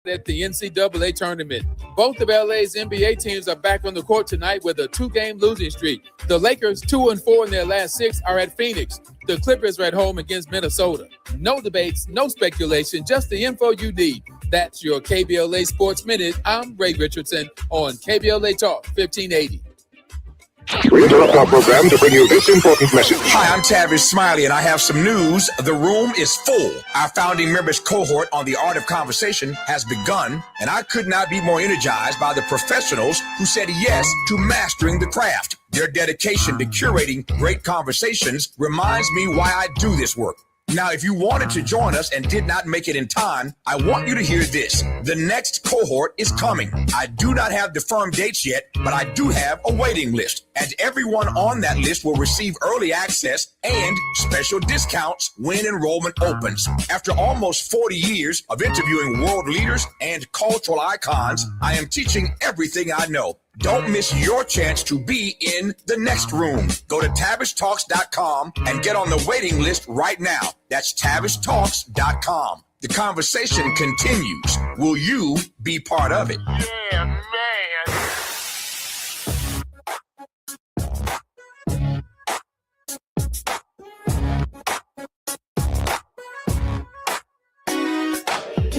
At the NCAA tournament. Both of LA's NBA teams are back on the court tonight with a 2-game losing streak. The Lakers, 2-4 in their last 6, are at Phoenix. The Clippers are at home against Minnesota. No debates, no speculation, just the info you need. That's your KBLA Sports Minute. I'm Ray Richardson on KBLA Talk 1580. We interrupt our program to bring you this important message. Hi, I'm Tavis Smiley, and I have some news. The room is full. Our founding members cohort on the Art of Conversation has begun, and I could not be more energized by the professionals who said yes to mastering the craft. Their dedication to curating great conversations reminds me why I do this work. Now, if you wanted to join us and did not make it in time, I want you to hear this. The next cohort is coming. I do not have the firm dates yet, but I do have a waiting list. And everyone on that list will receive early access and special discounts when enrollment opens. After almost 40 years of interviewing world leaders and cultural icons, I am teaching everything I know. Don't miss your chance to be in the next room. Go to TavishTalks.com and get on the waiting list right now. That's TavishTalks.com. The conversation continues. Will you be part of it? Yeah, man.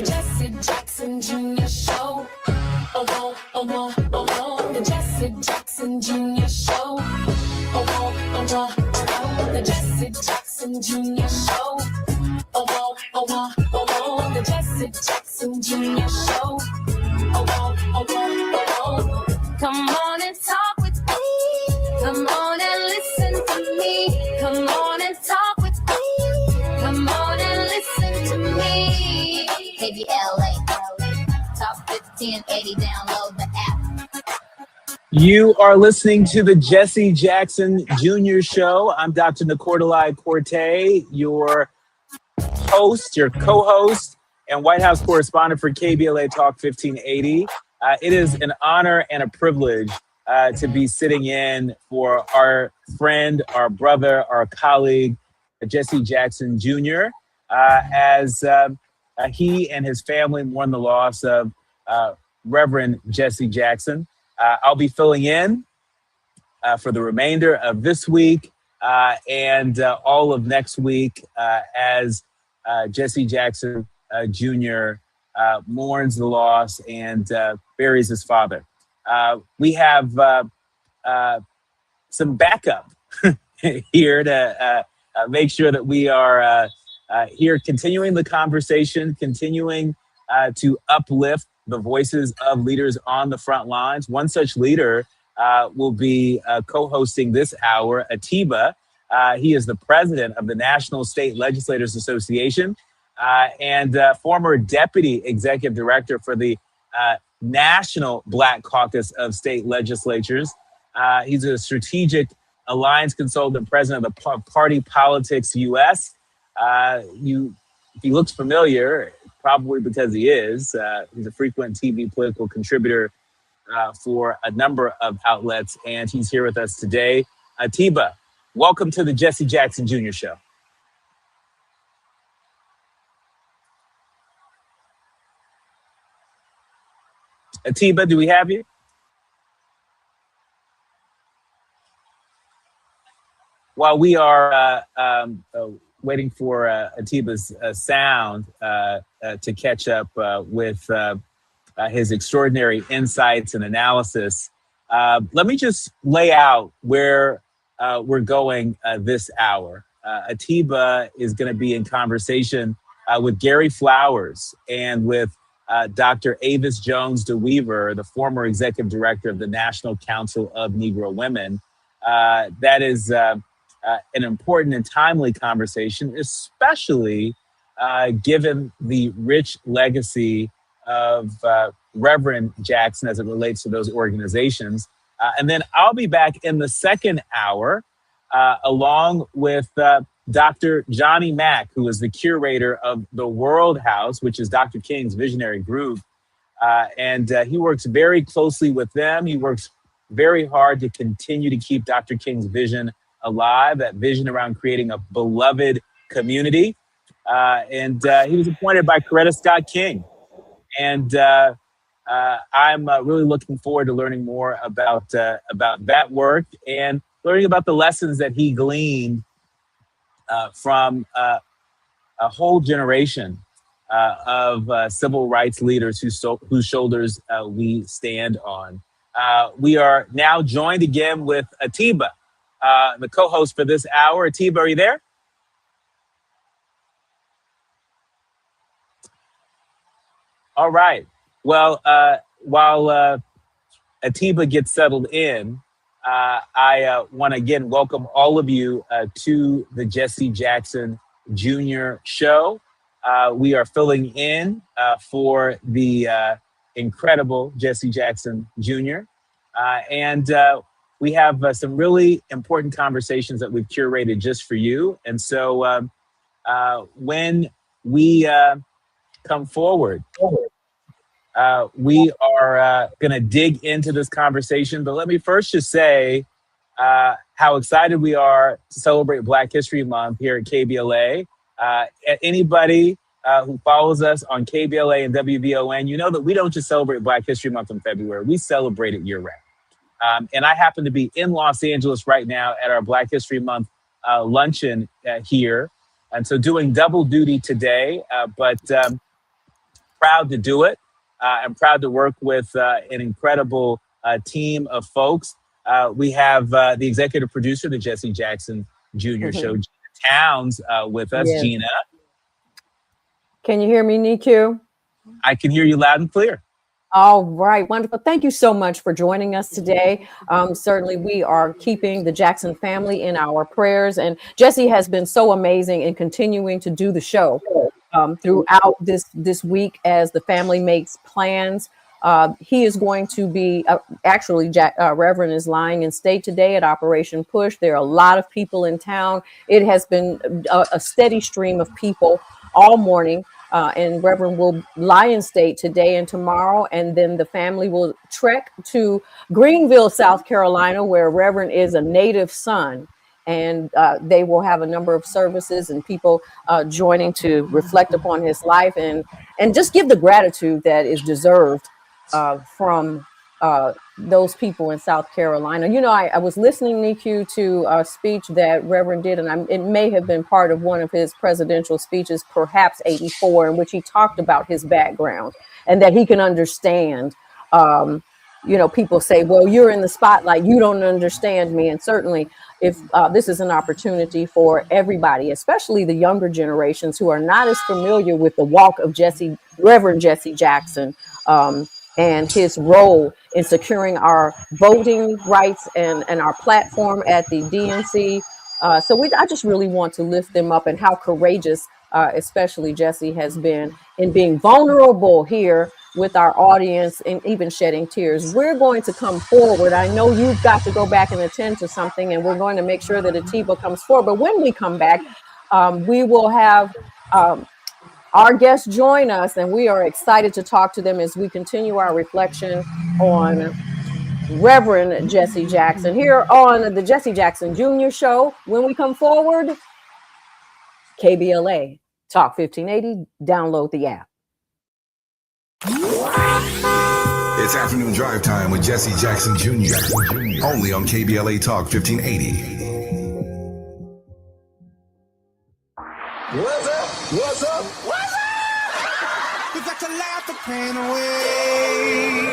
Jesse Jackson Jr. Show. Oh, oh, oh, oh, the Jesse Jackson Jr. Show. Oh, the Jesse Jackson Jr. Show. Oh, the Jesse Jackson Jr. Show. Oh. Come on and talk with me. Come on and listen to me. Come on and talk with me. Come on and listen to me. KBLA, Talk 1580, download the app. You are listening to the Jesse Jackson Jr. Show. I'm Dr. Nicordelai Corte, your host, your co-host, and White House correspondent for KBLA Talk 1580. It is an honor and a privilege to be sitting in for our friend, our brother, our colleague, Jesse Jackson Jr., as he and his family mourn the loss of Reverend Jesse Jackson. I'll be filling in for the remainder of this week and all of next week as Jesse Jackson Jr. Mourns the loss and buries his father. We have some backup here to make sure that we are here continuing the conversation, continuing to uplift the voices of leaders on the front lines. One such leader will be co-hosting this hour, Atiba. He is the president of the National State Legislators Association and former deputy executive director for the National Black Caucus of State Legislatures. He's a strategic alliance consultant, president of the Party Politics US. If he looks familiar, probably because he is. He's a frequent TV political contributor for a number of outlets, and he's here with us today. Atiba, welcome to the Jesse Jackson Jr. Show. Atiba, do we have you? While we are waiting for Atiba's sound to catch up with his extraordinary insights and analysis, let me just lay out where we're going this hour. Atiba is going to be in conversation with Gary Flowers and with Dr. Avis Jones DeWeaver, the former executive director of the National Council of Negro Women. That is an important and timely conversation, especially given the rich legacy of Reverend Jackson as it relates to those organizations. And then I'll be back in the second hour along with Dr. Johnny Mack, who is the curator of the World House, which is Dr. King's visionary group. And he works very closely with them. He works very hard to continue to keep Dr. King's vision alive, that vision around creating a beloved community. And he was appointed by Coretta Scott King. And I'm really looking forward to learning more about that work and learning about the lessons that he gleaned from a whole generation of civil rights leaders whose shoulders we stand on. We are now joined again with Atiba, the co-host for this hour. Atiba, are you there? All right. Well, while Atiba gets settled in, I want to again welcome all of you to the Jesse Jackson Jr. Show. We are filling in for the incredible Jesse Jackson Jr. And we have some really important conversations that we've curated just for you. And so when we come forward, we are going to dig into this conversation. But let me first just say how excited we are to celebrate Black History Month here at KBLA. Anybody who follows us on KBLA and WVON, you know that we don't just celebrate Black History Month in February. We celebrate it year-round. And I happen to be in Los Angeles right now at our Black History Month luncheon here. And so doing double duty today, but proud to do it. I'm proud to work with an incredible team of folks. We have the executive producer, the Jesse Jackson Jr. Show, Gina Towns, with us. Yes. Gina. Can you hear me, Niku? I can hear you loud and clear. All right, wonderful. Thank you so much for joining us today. Certainly, we are keeping the Jackson family in our prayers. And Jesse has been so amazing in continuing to do the show throughout this week as the family makes plans. He is going to be, Reverend is lying in state today at Operation Push. There are a lot of people in town. It has been a steady stream of people all morning. And Reverend will lie in state today and tomorrow, and then the family will trek to Greenville, South Carolina, where Reverend is a native son, and they will have a number of services and people joining to reflect upon his life and just give the gratitude that is deserved from those people in South Carolina. You know, I was listening, Niku, to a speech that Reverend did, and it may have been part of one of his presidential speeches, perhaps 84, in which he talked about his background and that he can understand. You know, people say, well, you're in the spotlight, you don't understand me. And certainly if this is an opportunity for everybody, especially the younger generations who are not as familiar with the walk of Reverend Jesse Jackson, and his role in securing our voting rights and our platform at the DNC. I just really want to lift them up, and how courageous, especially Jesse, has been in being vulnerable here with our audience and even shedding tears. We're going to come forward. I know you've got to go back and attend to something, and we're going to make sure that Atiba comes forward. But when we come back, we will have our guests join us, and we are excited to talk to them as we continue our reflection on Reverend Jesse Jackson here on the Jesse Jackson Jr. Show. When we come forward, KBLA Talk 1580, download the app. It's afternoon drive time with Jesse Jackson Jr. Only on KBLA Talk 1580. What's up? What's up? What's up? You got to laugh the pain away.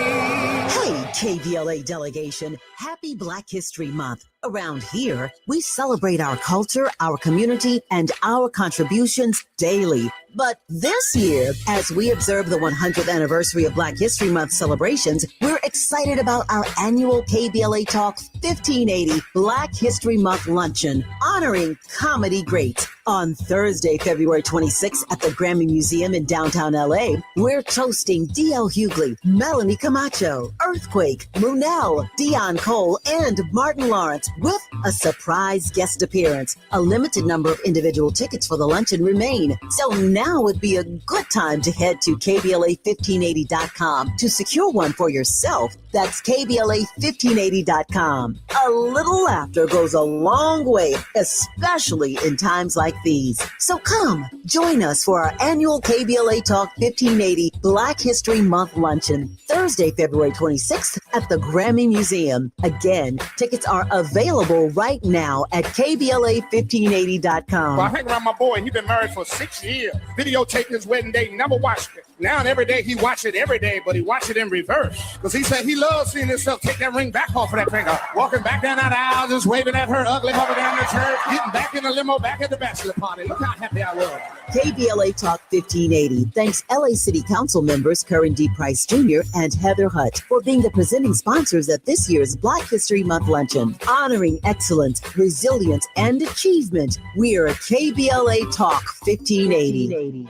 Hey, KBLA delegation, happy Black History Month. Around here, we celebrate our culture, our community, and our contributions daily. But this year, as we observe the 100th anniversary of Black History Month celebrations, we're excited about our annual KBLA Talk 1580 Black History Month Luncheon, honoring comedy greats. On Thursday, February 26th at the Grammy Museum in downtown LA, we're toasting D.L. Hughley, Melanie Camacho, Earthquake, Munell, Dion Cole, and Martin Lawrence with a surprise guest appearance. A limited number of individual tickets for the luncheon remain, so now would be a good time to head to KBLA1580.com to secure one for yourself. That's KBLA1580.com. A little laughter goes a long way, especially in times like these. So come, join us for our annual KBLA Talk 1580 Black History Month Luncheon, Thursday, February 26th at the Grammy Museum. Again, tickets are available right now at KBLA1580.com. Well, I hang around my boy. He's been married for 6 years. Videotaped his wedding day, never watched it. Now and every day he watch it every day, but he watch it in reverse. Because he said he loves seeing himself take that ring back off of that finger. Walking back down that aisle, just waving at her ugly mother down the church, getting back in the limo, back at the bachelor party. Look how happy I was. KBLA Talk 1580 thanks LA City Council members Curran D. Price Jr. and Heather Hutt for being the presenting sponsors at this year's Black History Month Luncheon. Honoring excellence, resilience, and achievement, we are KBLA Talk 1580.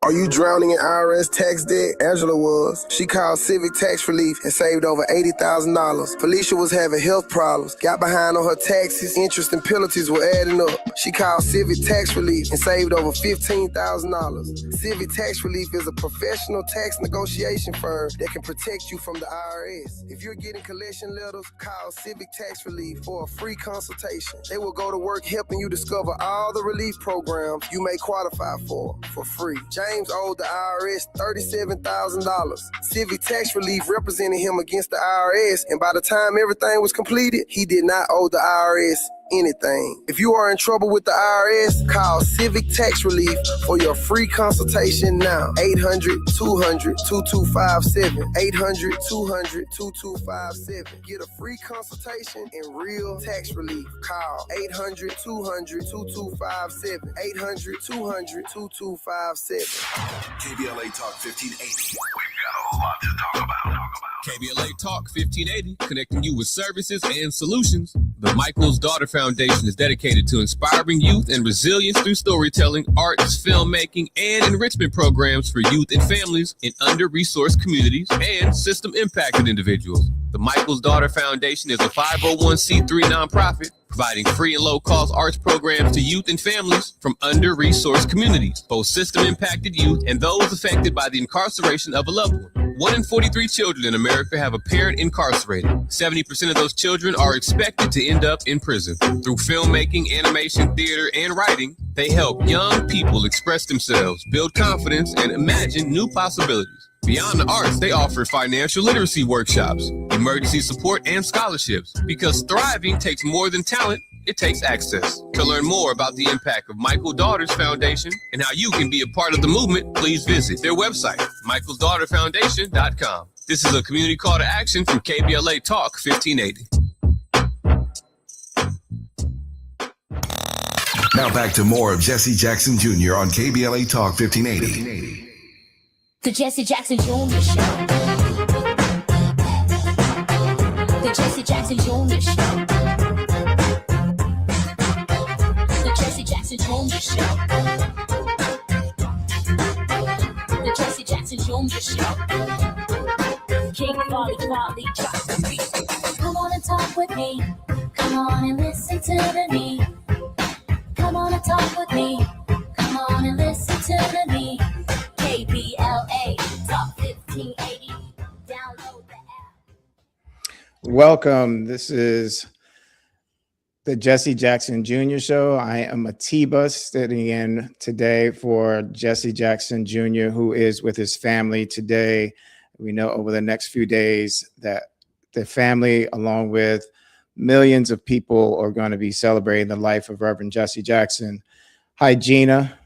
Are you drowning in IRS tax debt? Angela was. She called Civic Tax Relief and saved over $80,000. Felicia was having health problems, got behind on her taxes, interest and penalties were adding up. She called Civic Tax Relief and saved over $15,000. Civic Tax Relief is a professional tax negotiation firm that can protect you from the IRS. If you're getting collection letters, call Civic Tax Relief for a free consultation. They will go to work helping you discover all the relief programs you may qualify for free. James owed the IRS $37,000. Civic Tax Relief represented him against the IRS, and by the time everything was completed, he did not owe the IRS anything. If you are in trouble with the IRS, call Civic Tax Relief for your free consultation now. 800-200-2257. 800-200-2257. Get a free consultation and real tax relief. Call 800-200-2257. 800-200-2257. KBLA Talk 1580. We've got a lot to talk about. KBLA Talk 1580, connecting you with services and solutions. The Michael's Daughter Foundation is dedicated to inspiring youth and resilience through storytelling, arts, filmmaking, and enrichment programs for youth and families in under-resourced communities and system-impacted individuals. The Michael's Daughter Foundation is a 501c3 nonprofit providing free and low-cost arts programs to youth and families from under-resourced communities, both system-impacted youth and those affected by the incarceration of a loved one. 1 in 43 children in America have a parent incarcerated. 70% of those children are expected to end up in prison. Through filmmaking, animation, theater, and writing, they help young people express themselves, build confidence, and imagine new possibilities. Beyond the arts, they offer financial literacy workshops, emergency support, and scholarships. Because thriving takes more than talent, it takes access. To learn more about the impact of Michael Daughters Foundation and how you can be a part of the movement, please visit their website, michaelsdaughterfoundation.com. This is a community call to action from KBLA Talk 1580. Now back to more of Jesse Jackson Jr. on KBLA Talk 1580. The Jesse Jackson Jr. Show. The Jesse Jackson Jr. Show. The Jesse Jackson Jr. Show. The Jesse Jackson Jr. Show. King Wally drops the beat. Come on and talk with me. Come on and listen to the me. Come on and talk with me. Come on and listen to the me. KBLA Talk 1580. Download the app. Welcome. This is the Jesse Jackson Jr. Show. I am Atiba, sitting in today for Jesse Jackson Jr., who is with his family today. We know over the next few days that the family, along with millions of people, are going to be celebrating the life of Reverend Jesse Jackson. Hi, Gina.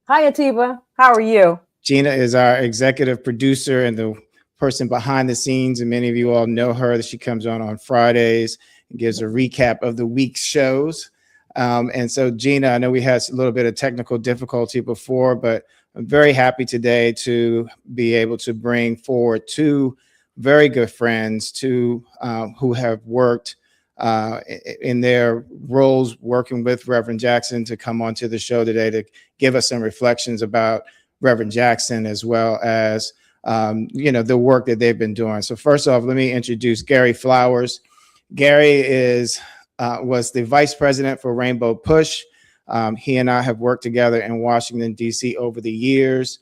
Hi, Atiba. How are you? Gina is our executive producer and the person behind the scenes, and many of you all know her. That she comes on Fridays and gives a recap of the week's shows. And so, Gina, I know we had a little bit of technical difficulty before, but I'm very happy today to be able to bring forward two very good friends, who have worked in their roles working with Reverend Jackson, to come onto the show today to give us some reflections about Reverend Jackson, as well as the work that they've been doing. So first off, let me introduce Gary Flowers. Gary was the vice president for Rainbow Push. He and I have worked together in Washington, D.C. over the years.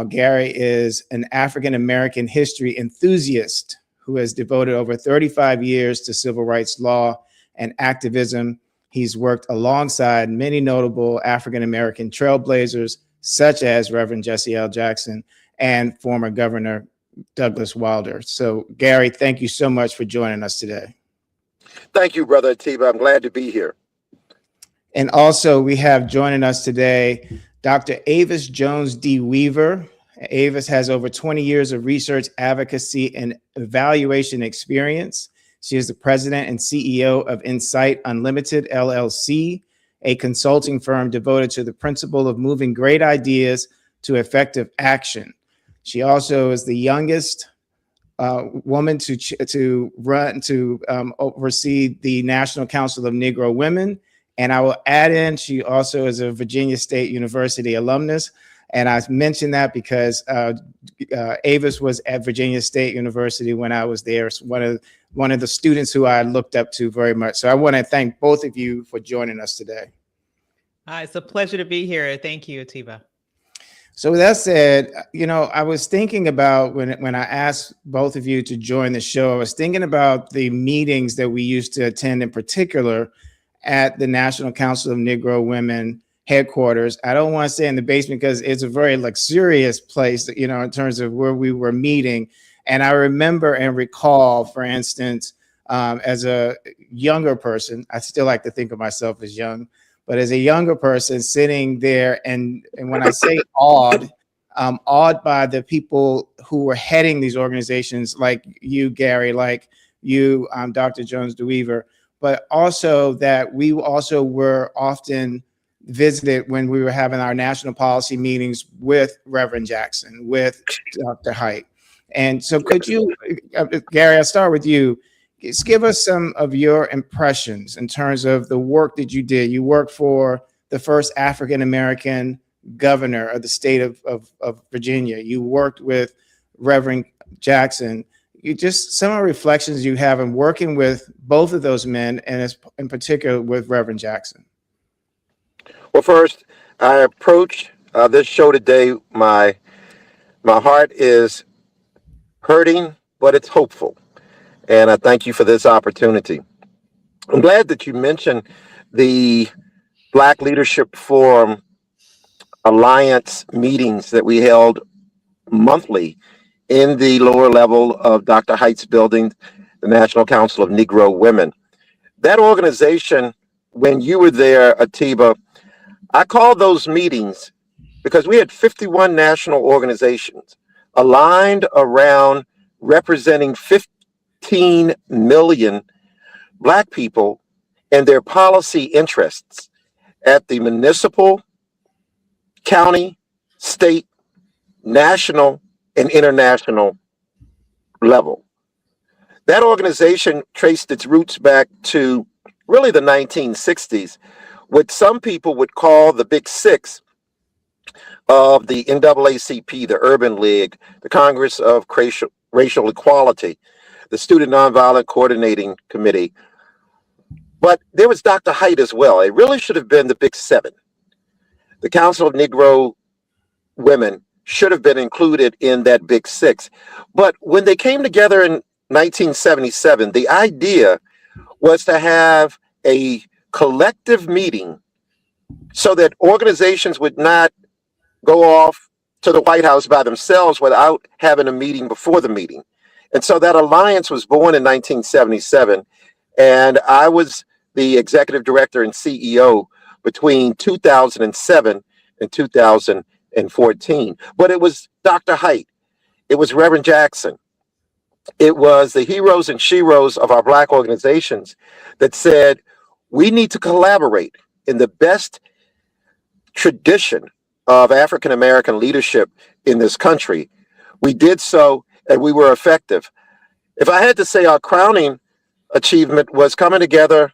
Gary is an African-American history enthusiast who has devoted over 35 years to civil rights law and activism. He's worked alongside many notable African-American trailblazers, such as Reverend Jesse L. Jackson and former Governor Douglas Wilder. So, Gary, thank you so much for joining us today. Thank you, Brother Atiba. I'm glad to be here. And also, we have joining us today Dr. Avis Jones D. Weaver. Avis has over 20 years of research, advocacy, and evaluation experience. She is the president and CEO of Insight Unlimited, LLC, a consulting firm devoted to the principle of moving great ideas to effective action. She also is the youngest woman to oversee the National Council of Negro Women. And I will add in, she also is a Virginia State University alumnus. And I mentioned that because Avis was at Virginia State University when I was there. So one of the students who I looked up to very much. So I want to thank both of you for joining us today. It's a pleasure to be here. Thank you, Atiba. So with that said, I was thinking about when I asked both of you to join the show, I was thinking about the meetings that we used to attend, in particular at the National Council of Negro Women headquarters. I don't want to say in the basement because it's a very luxurious place, in terms of where we were meeting. And I remember and recall, for instance, as a younger person, I still like to think of myself as young, but as a younger person sitting there, and when I say awed by the people who were heading these organizations, like you, Gary, like you, Dr. Jones DeWeaver, but also that we also were often visited when we were having our national policy meetings with Reverend Jackson, with Dr. Hite. And so could you, Gary, I'll start with you. Just give us some of your impressions in terms of the work that you did. You worked for the first African-American governor of the state of Virginia. You worked with Reverend Jackson. Some of the reflections you have in working with both of those men, and in particular with Reverend Jackson. Well, first, I approach this show today. My heart is hurting, but it's hopeful. And I thank you for this opportunity. I'm glad that you mentioned the Black Leadership Forum Alliance meetings that we held monthly in the lower level of Dr. Hite's building, the National Council of Negro Women. That organization, when you were there, Atiba, I called those meetings because we had 51 national organizations aligned around representing 15 million Black people and their policy interests. at the municipal, county, state, national, and international level. That organization traced its roots back to really the 1960s, what some people would call the Big Six of the NAACP, the Urban League, the Congress of Racial Equality, the Student Nonviolent Coordinating Committee. But there was Dr. Height as well. It really should have been the Big Seven. The Council of Negro Women should have been included in that Big Six. But when they came together in 1977, the idea was to have a collective meeting so that organizations would not go off to the White House by themselves without having a meeting before the meeting. And so that alliance was born in 1977. And I was the executive director and CEO between 2007 and 2014. But it was Dr. Height. It was Reverend Jackson. It was the heroes and sheroes of our Black organizations that said, we need to collaborate in the best tradition of African American leadership in this country. We did so, and we were effective. If I had to say, our crowning achievement was coming together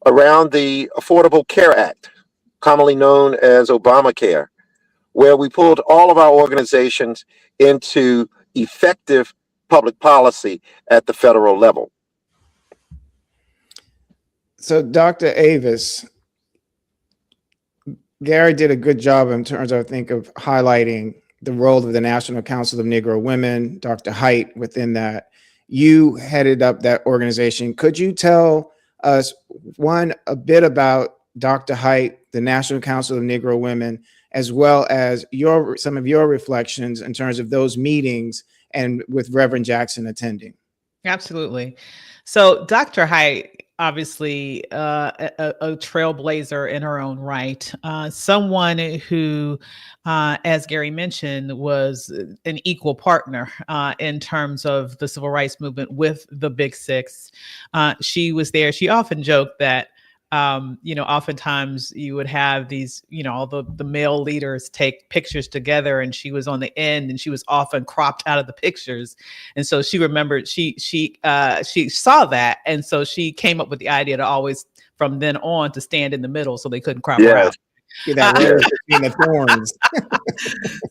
around the Affordable Care Act, commonly known as Obamacare, where we pulled all of our organizations into effective public policy at the federal level. So, Dr. Avis, Gary did a good job in terms, I think, of highlighting the role of the National Council of Negro Women, Dr. Height within that. You headed up that organization. Could you tell us, a bit about Dr. Height, the National Council of Negro Women, as well as some of your reflections in terms of those meetings and with Reverend Jackson attending? Absolutely. So Dr. Height, obviously a trailblazer in her own right, someone who, as Gary mentioned, was an equal partner in terms of the civil rights movement with the Big Six. She was there. She often joked that oftentimes you would have these, all the male leaders take pictures together, and she was on the end, and she was often cropped out of the pictures. And so she remembered, she saw that. And so she came up with the idea to always, from then on, to stand in the middle so they couldn't crop her out. That rose between the thorns.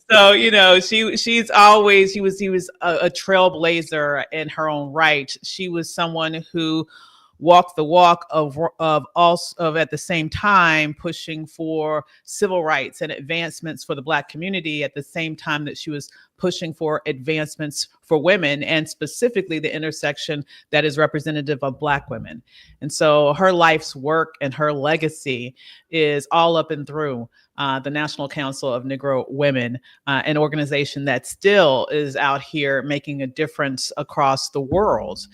So, he was a trailblazer in her own right. She was someone who walked the walk of at the same time pushing for civil rights and advancements for the Black community, at the same time that she was pushing for advancements for women, and specifically the intersection that is representative of Black women. And so her life's work and her legacy is all up and through the National Council of Negro Women, an organization that still is out here making a difference across the world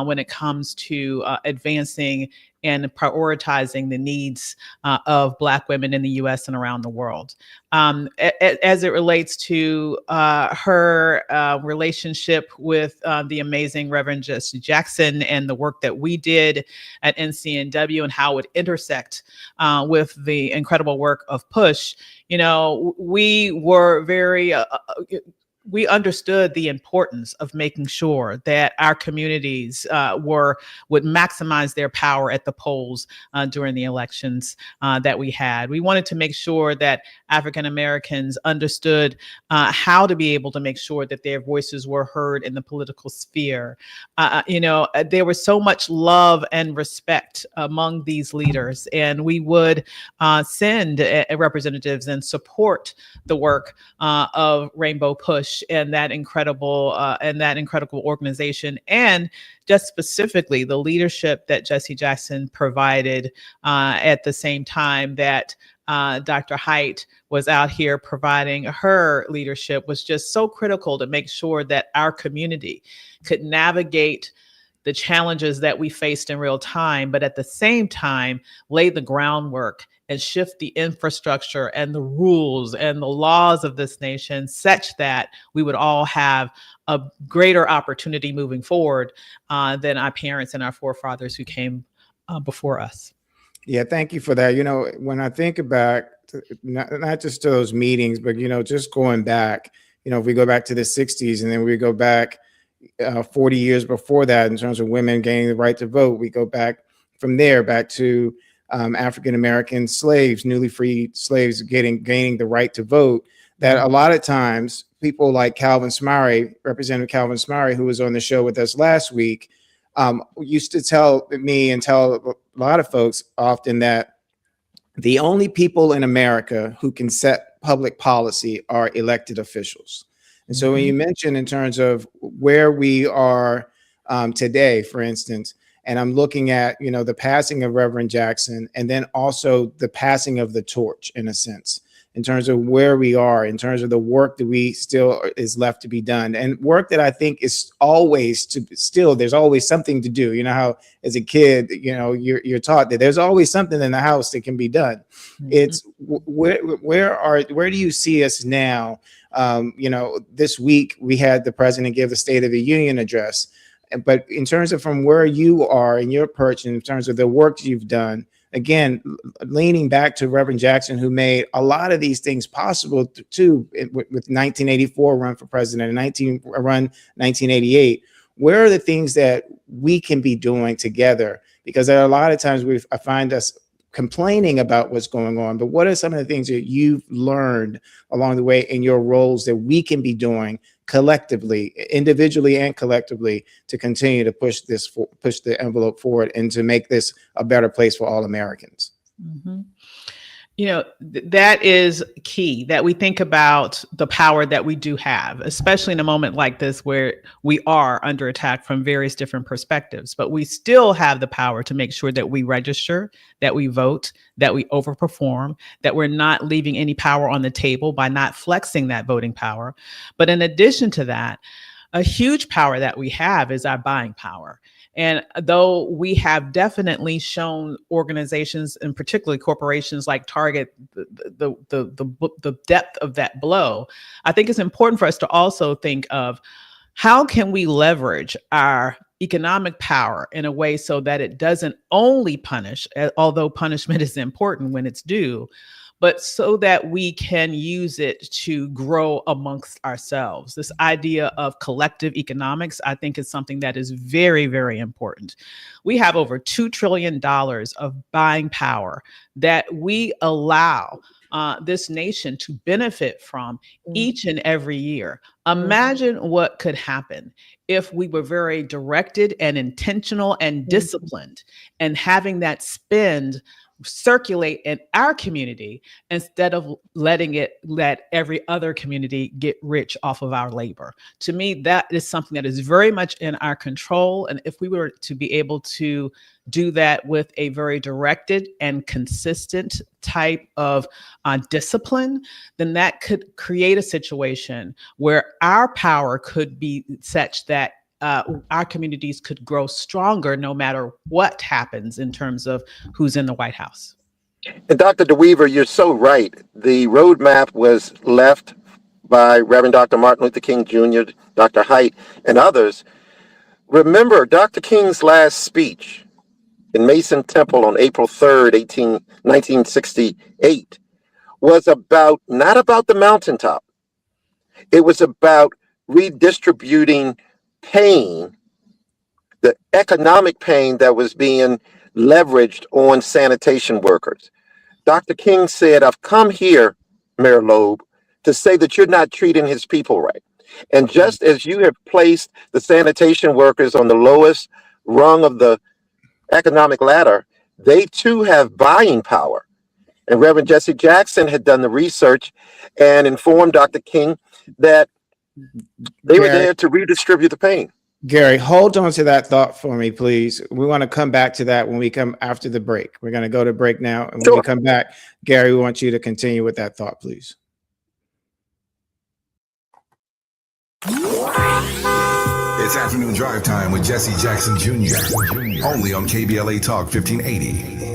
when it comes to advancing and prioritizing the needs of Black women in the U.S. and around the world. As it relates to her relationship with the amazing Reverend Jesse Jackson and the work that we did at NCNW and how it intersect with the incredible work of PUSH, we were very we understood the importance of making sure that our communities would maximize their power at the polls during the elections that we had. We wanted to make sure that African Americans understood how to be able to make sure that their voices were heard in the political sphere. There was so much love and respect among these leaders, and we would send representatives and support the work of Rainbow PUSH and that incredible organization, and just specifically the leadership that Jesse Jackson provided at the same time that Dr. Height was out here providing her leadership, was just so critical to make sure that our community could navigate the challenges that we faced in real time, but at the same time lay the groundwork and shift the infrastructure and the rules and the laws of this nation such that we would all have a greater opportunity moving forward than our parents and our forefathers who came before us. Yeah, thank you for that. You know, when I think back, not just to those meetings, but, you know, just going back, you know, if we go back to the 60s and then we go back 40 years before that in terms of women gaining the right to vote, we go back from there back to African-American slaves, newly freed slaves gaining the right to vote, that a lot of times people like Calvin Smyre, Representative Calvin Smyre, who was on the show with us last week, used to tell me and tell a lot of folks often that the only people in America who can set public policy are elected officials. And so when you mention in terms of where we are today, for instance, and I'm looking at, you know, the passing of Reverend Jackson, and then also the passing of the torch, in a sense, in terms of where we are, in terms of the work that we still is left to be done, and work that I think is always there's always something to do. You know how as a kid, you know, you're taught that there's always something in the house that can be done. It's where do you see us now? You know, this week we had the president give the State of the Union address, but in terms of from where you are in your perch, in terms of the work you've done, again, leaning back to Reverend Jackson, who made a lot of these things possible too, with 1984 run for president and 1988. Where are the things that we can be doing together? Because there are a lot of times I find us complaining about what's going on, but what are some of the things that you've learned along the way in your roles that we can be doing collectively, individually and collectively, to continue to push the envelope forward and to make this a better place for all Americans? You know, that is key, that we think about the power that we do have, especially in a moment like this where we are under attack from various different perspectives, but we still have the power to make sure that we register, that we vote, that we overperform, that we're not leaving any power on the table by not flexing that voting power. But in addition to that, a huge power that we have is our buying power. And though we have definitely shown organizations, and particularly corporations like Target, the depth of that blow, I think it's important for us to also think of how can we leverage our economic power in a way so that it doesn't only punish, although punishment is important when it's due, but so that we can use it to grow amongst ourselves. This idea of collective economics, I think, is something that is very, very important. We have over $2 trillion of buying power that we allow this nation to benefit from each and every year. Imagine what could happen if we were very directed and intentional and disciplined, and having that spend circulate in our community instead of let every other community get rich off of our labor. To me, that is something that is very much in our control. And if we were to be able to do that with a very directed and consistent type of discipline, then that could create a situation where our power could be such that our communities could grow stronger no matter what happens in terms of who's in the White House. And Dr. DeWeaver, you're so right. The roadmap was left by Reverend Dr. Martin Luther King Jr., Dr. Haidt, and others. Remember, Dr. King's last speech in Mason Temple on April 3rd, 1968, was not about the mountaintop. It was about redistributing pain, the economic pain that was being leveraged on sanitation workers. Dr. King said, I've come here, Mayor Loeb, to say that you're not treating his people right. And just as you have placed the sanitation workers on the lowest rung of the economic ladder, they too have buying power. And Reverend Jesse Jackson had done the research and informed Dr. King that they were there to redistribute the pain. Gary, hold on to that thought for me, please. We want to come back to that when we come after the break. We're going to go to break now. And when we come back, Gary, we want you to continue with that thought, please. It's Afternoon Drive Time with Jesse Jackson Jr. Only on KBLA Talk 1580.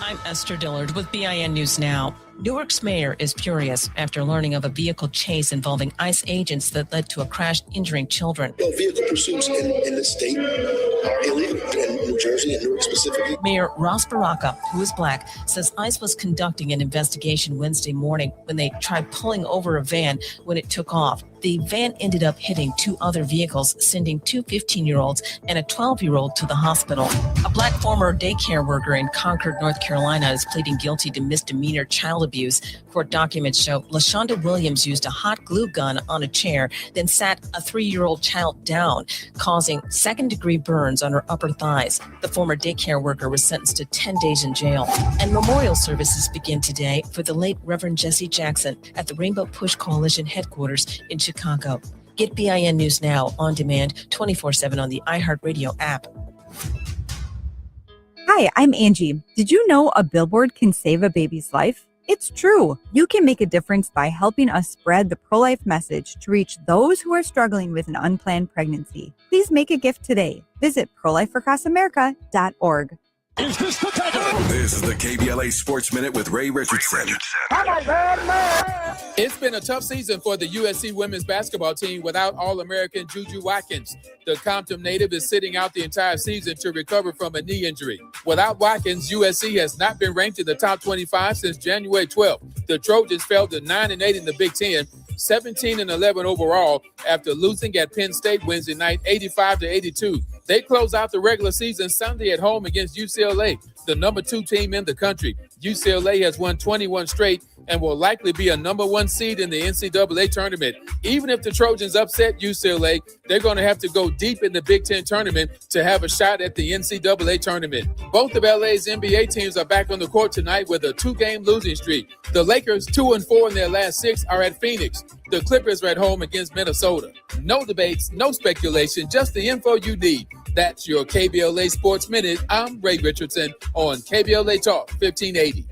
I'm Esther Dillard with BIN News Now. Newark's mayor is furious after learning of a vehicle chase involving ICE agents that led to a crash injuring children. Vehicle pursuits in the state are illegal, in New Jersey and Newark specifically. Mayor Ross Baraka, who is black, says ICE was conducting an investigation Wednesday morning when they tried pulling over a van when it took off. The van ended up hitting two other vehicles, sending two 15-year-olds and a 12-year-old to the hospital. A black former daycare worker in Concord, North Carolina is pleading guilty to misdemeanor child abuse. Court documents show LaShonda Williams used a hot glue gun on a chair, then sat a 3-year-old child down, causing second-degree burns on her upper thighs. The former daycare worker was sentenced to 10 days in jail. And memorial services begin today for the late Reverend Jesse Jackson at the Rainbow Push Coalition headquarters in Chicago. Get BIN News Now on demand 24/7 on the iHeartRadio app. Hi, I'm Angie. Did you know a billboard can save a baby's life? It's true. You can make a difference by helping us spread the pro-life message to reach those who are struggling with an unplanned pregnancy. Please make a gift today. Visit prolifeforacrossamerica.org. This is the KBLA Sports Minute with Ray Richardson. It's been a tough season for the USC women's basketball team without All-American Juju Watkins. The Compton native is sitting out the entire season to recover from a knee injury. Without Watkins, USC has not been ranked in the top 25 since January 12th. The Trojans fell to 9-8 in the Big Ten, 17-11 overall after losing at Penn State Wednesday night, 85-82. They close out the regular season Sunday at home against UCLA, the number 2 team in the country. UCLA has won 21 straight and will likely be a number 1 seed in the NCAA tournament. Even if the Trojans upset UCLA, they're going to have to go deep in the Big Ten tournament to have a shot at the NCAA tournament. Both of LA's NBA teams are back on the court tonight with a 2-game losing streak. The Lakers, 2-4 in their last 6, are at Phoenix. The Clippers are at home against Minnesota. No debates, no speculation, just the info you need. That's your KBLA Sports Minute. I'm Ray Richardson on KBLA Talk 1580.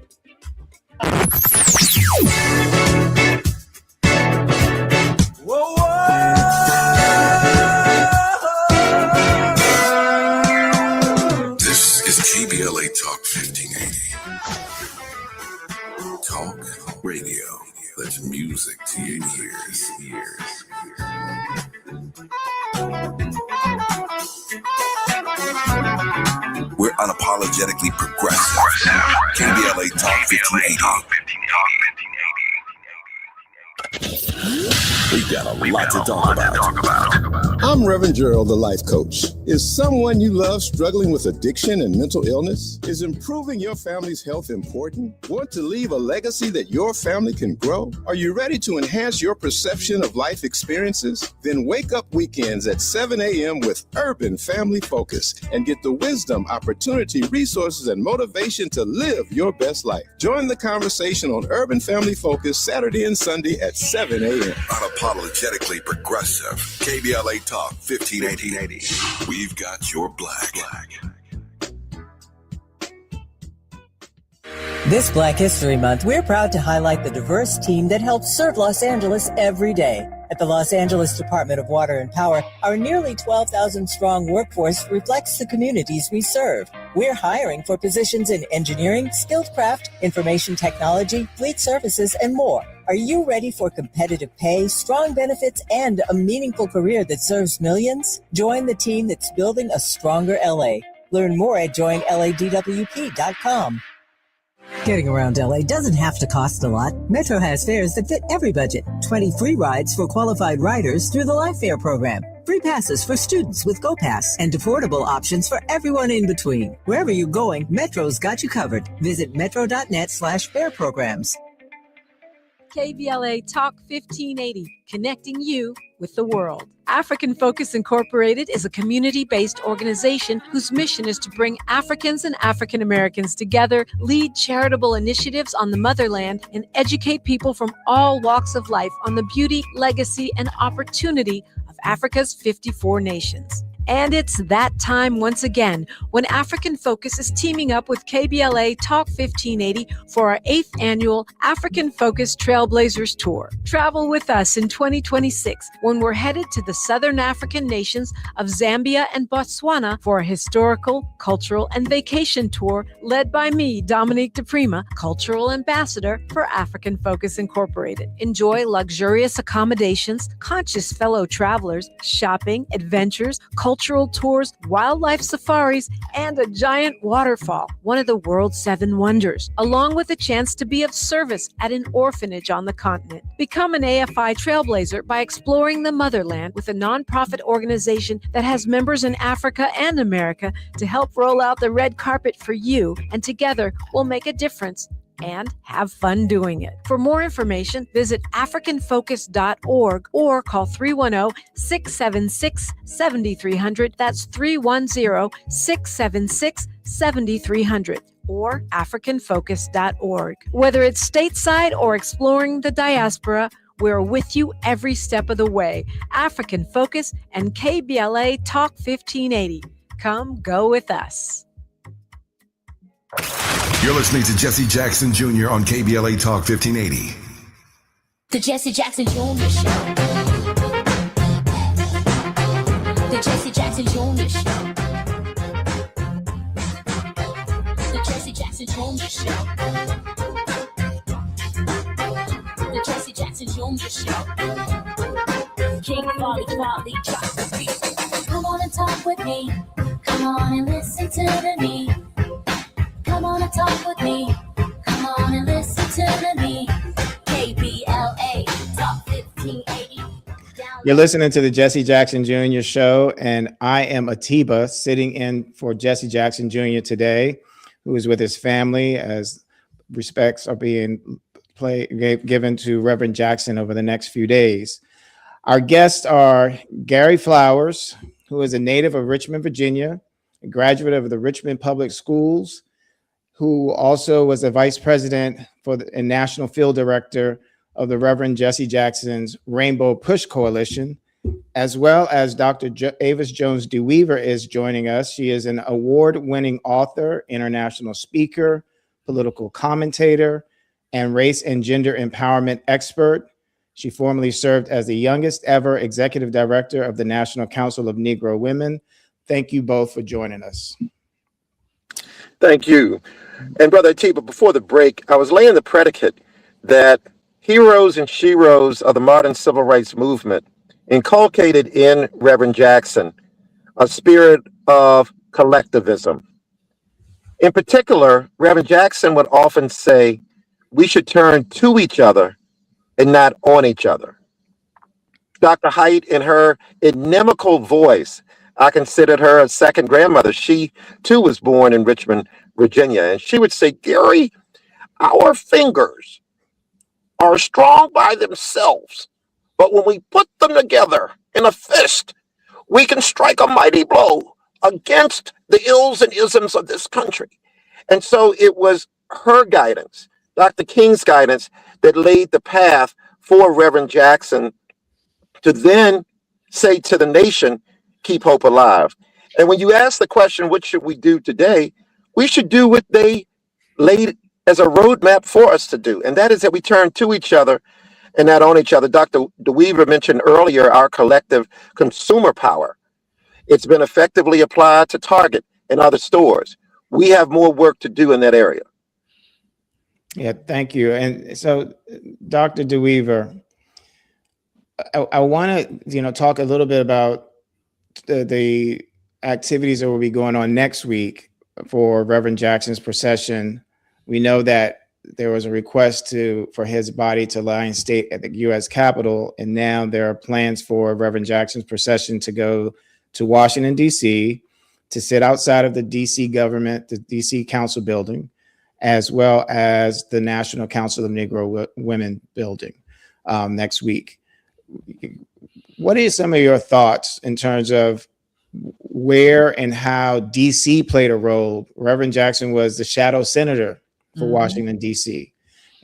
Whoa, This is KBLA Talk 1580. Talk radio. That's music to your ears. We're unapologetically progressive. KBLA Talk 1580. We got a lot to talk about. I'm Reverend Gerald, the life coach. Is someone you love struggling with addiction and mental illness? Is improving your family's health important? Want to leave a legacy that your family can grow? Are you ready to enhance your perception of life experiences? Then wake up weekends at 7 a.m. with Urban Family Focus and get the wisdom, opportunity, resources, and motivation to live your best life. Join the conversation on Urban Family Focus Saturday and Sunday at 7 a.m. Unapologetically progressive. KBLA Talk 1580. We've got your black. This Black History Month, we're proud to highlight the diverse team that helps serve Los Angeles every day. At the Los Angeles Department of Water and Power, our nearly 12,000-strong workforce reflects the communities we serve. We're hiring for positions in engineering, skilled craft, information technology, fleet services, and more. Are you ready for competitive pay, strong benefits, and a meaningful career that serves millions? Join the team that's building a stronger LA. Learn more at joinladwp.com. Getting around LA doesn't have to cost a lot. Metro has fares that fit every budget. 20 free rides for qualified riders through the Life Fare program. Free passes for students with GoPass and affordable options for everyone in between. Wherever you're going, Metro's got you covered. Visit metro.net/fare programs. KBLA Talk 1580, connecting you with the world. African Focus Incorporated is a community-based organization whose mission is to bring Africans and African Americans together, lead charitable initiatives on the motherland, and educate people from all walks of life on the beauty, legacy, and opportunity of Africa's 54 nations. And it's that time once again when African Focus is teaming up with KBLA Talk 1580 for our 8th annual African Focus Trailblazers Tour. Travel with us in 2026 when we're headed to the southern African nations of Zambia and Botswana for a historical, cultural, and vacation tour led by me, Dominique DePrima, Cultural Ambassador for African Focus Incorporated. Enjoy luxurious accommodations, conscious fellow travelers, shopping, adventures, cultural tours, wildlife safaris, and a giant waterfall, one of the world's 7 wonders, along with a chance to be of service at an orphanage on the continent. Become an AFI trailblazer by exploring the motherland with a nonprofit organization that has members in Africa and America to help roll out the red carpet for you, and together we'll make a difference and have fun doing it. For more information, visit africanfocus.org or call 310-676-7300. That's 310-676-7300 or africanfocus.org. Whether it's stateside or exploring the diaspora, we're with you every step of the way. African Focus and KBLA Talk 1580. Come go with us. You're listening to Jesse Jackson Jr. on KBLA Talk 1580. The Jesse Jackson Jr. Show. The Jesse Jackson Jr. Show. The Jesse Jackson Jr. Show. The Jesse Jackson Jr. Show. King Quality drops the beat. Come on and talk with me. Come on and listen to me. Come on and talk with me. Come on and listen to me. KBLA Talk 1580. You're listening to the Jesse Jackson Jr. Show, and I am Atiba, sitting in for Jesse Jackson Jr. today, who is with his family as respects are being given to Reverend Jackson over the next few days. Our guests are Gary Flowers, who is a native of Richmond, Virginia, a graduate of the Richmond Public Schools, who also was the vice president and national field director of the Reverend Jesse Jackson's Rainbow Push Coalition, as well as Dr. Avis Jones DeWeaver is joining us. She is an award-winning author, international speaker, political commentator, and race and gender empowerment expert. She formerly served as the youngest ever executive director of the National Council of Negro Women. Thank you both for joining us. Thank you. And Brother Atiba, before the break, I was laying the predicate that heroes and sheroes of the modern civil rights movement inculcated in Reverend Jackson a spirit of collectivism. In particular, Reverend Jackson would often say, we should turn to each other and not on each other. Dr. Haidt, in her inimical voice, I considered her a second grandmother. She too was born in Richmond, Virginia. And she would say, Gary, our fingers are strong by themselves, but when we put them together in a fist, we can strike a mighty blow against the ills and isms of this country. And so it was her guidance, Dr. King's guidance, that laid the path for Reverend Jackson to then say to the nation, keep hope alive. And when you ask the question, what should we do today? We should do what they laid as a roadmap for us to do. And that is that we turn to each other and not on each other. Dr. DeWeaver mentioned earlier our collective consumer power. It's been effectively applied to Target and other stores. We have more work to do in that area. Yeah, thank you. And so, Dr. DeWeaver, I want to, talk a little bit about the activities that will be going on next week for Reverend Jackson's procession. We know that there was a request for his body to lie in state at the U.S. Capitol, and now there are plans for Reverend Jackson's procession to go to Washington, D.C., to sit outside of the D.C. government, the D.C. Council building, as well as the National Council of Negro Women building next week. What are some of your thoughts in terms of where and how D.C. played a role? Reverend Jackson was the shadow senator for Washington, D.C.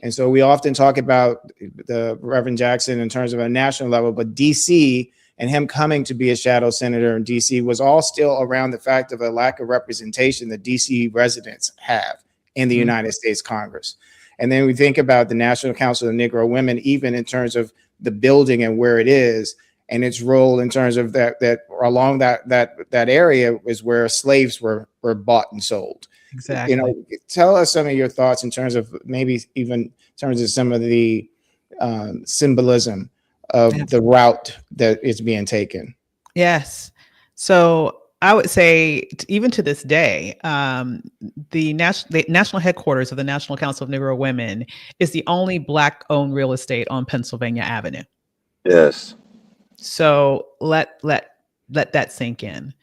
And so we often talk about the Reverend Jackson in terms of a national level, but D.C. and him coming to be a shadow senator in DC was all still around the fact of a lack of representation that DC residents have in the United States Congress. And then we think about the National Council of Negro Women, even in terms of the building and where it is, and its role in terms of that along that area is where slaves were bought and sold. Exactly. You know, tell us some of your thoughts in terms of maybe even in terms of some of the symbolism of the route that is being taken. Yes. So I would say, even to this day, the national headquarters of the National Council of Negro Women is the only Black-owned real estate on Pennsylvania Avenue. Yes. So let that sink in.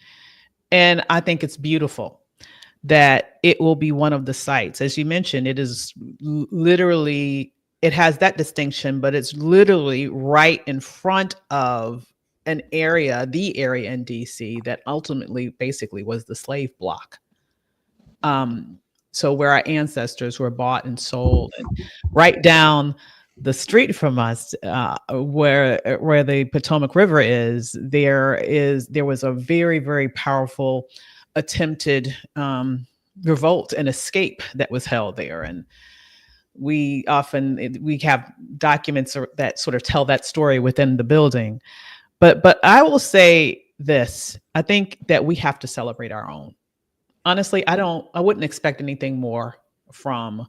And I think it's beautiful that it will be one of the sites. As you mentioned, it is literally, it has that distinction, but it's literally right in front of the area in DC that ultimately basically was the slave block. So where our ancestors were bought and sold, and right down the street from us, where the Potomac River is, there was a very, very powerful attempted revolt and escape that was held there. And we have documents that sort of tell that story within the building. But I will say this, I think that we have to celebrate our own. Honestly, I wouldn't expect anything more from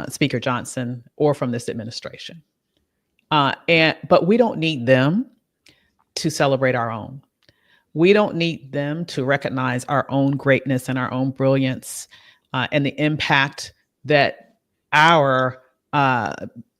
Speaker Johnson or from this administration. But we don't need them to celebrate our own. We don't need them to recognize our own greatness and our own brilliance and the impact that our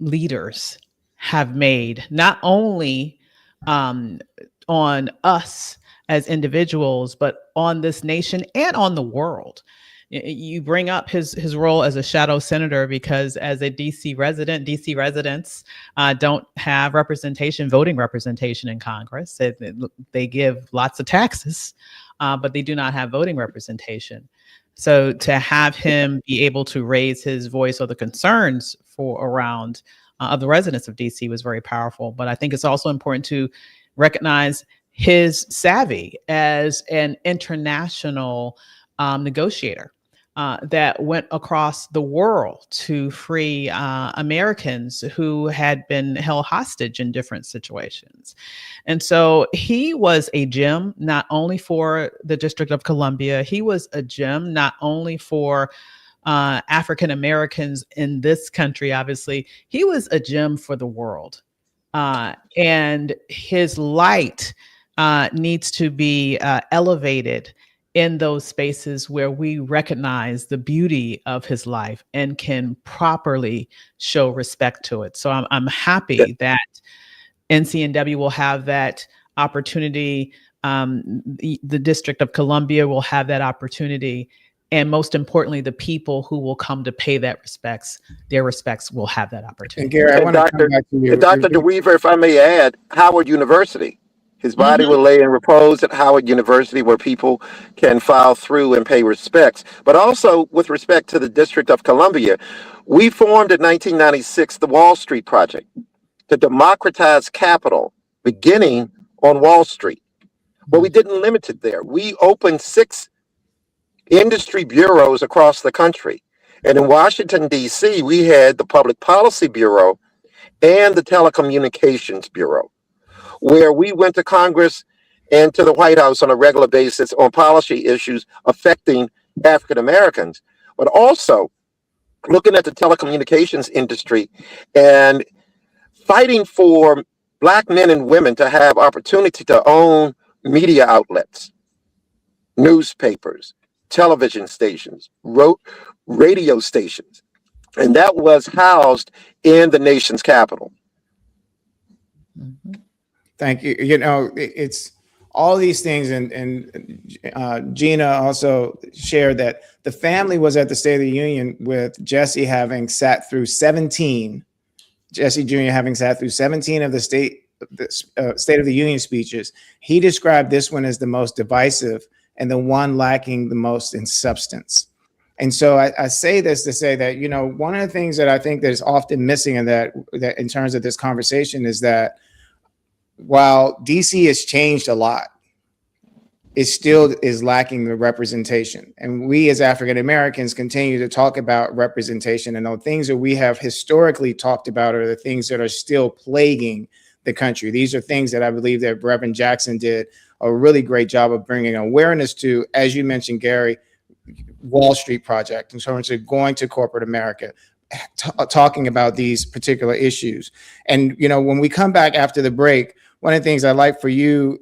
leaders have made, not only on us as individuals, but on this nation and on the world. You bring up his role as a shadow senator because as a DC residents don't have voting representation in Congress. They give lots of taxes, but they do not have voting representation. So to have him be able to raise his voice or the concerns around of the residents of DC was very powerful. But I think it's also important to recognize his savvy as an international negotiator that went across the world to free Americans who had been held hostage in different situations. And so he was a gem, not only for the District of Columbia, he was a gem, not only for African Americans in this country, obviously, he was a gem for the world. And his light needs to be elevated in those spaces where we recognize the beauty of his life and can properly show respect to it. So I'm happy that NCNW will have that opportunity. The District of Columbia will have that opportunity. And most importantly, the people who will come to pay their respects will have that opportunity. And Gary, I want to come back to you. Dr. DeWeaver, if I may add, Howard University. His body will lay in repose at Howard University, where people can file through and pay respects. But also, with respect to the District of Columbia, we formed in 1996 the Wall Street Project to democratize capital, beginning on Wall Street. But we didn't limit it there. We opened 6 industry bureaus across the country. And in Washington, D.C., we had the Public Policy Bureau and the Telecommunications Bureau, where we went to Congress and to the White House on a regular basis on policy issues affecting African Americans, but also looking at the telecommunications industry and fighting for Black men and women to have opportunity to own media outlets, newspapers, television stations, radio stations. And that was housed in the nation's capital. Thank you. You know, it's all these things, and Gina also shared that the family was at the State of the Union with Jesse having sat through 17, Jesse Jr. having sat through 17 of the State of the Union speeches. He described this one as the most divisive and the one lacking the most in substance. And so I say this to say that, you know, one of the things that I think that is often missing in that in terms of this conversation is that while DC has changed a lot, it still is lacking the representation. And we as African Americans continue to talk about representation, and the things that we have historically talked about are the things that are still plaguing the country. These are things that I believe that Reverend Jackson did a really great job of bringing awareness to, as you mentioned, Gary, Wall Street Project, in terms of going to corporate America, talking about these particular issues. And, you know, when we come back after the break, one of the things I'd like for you,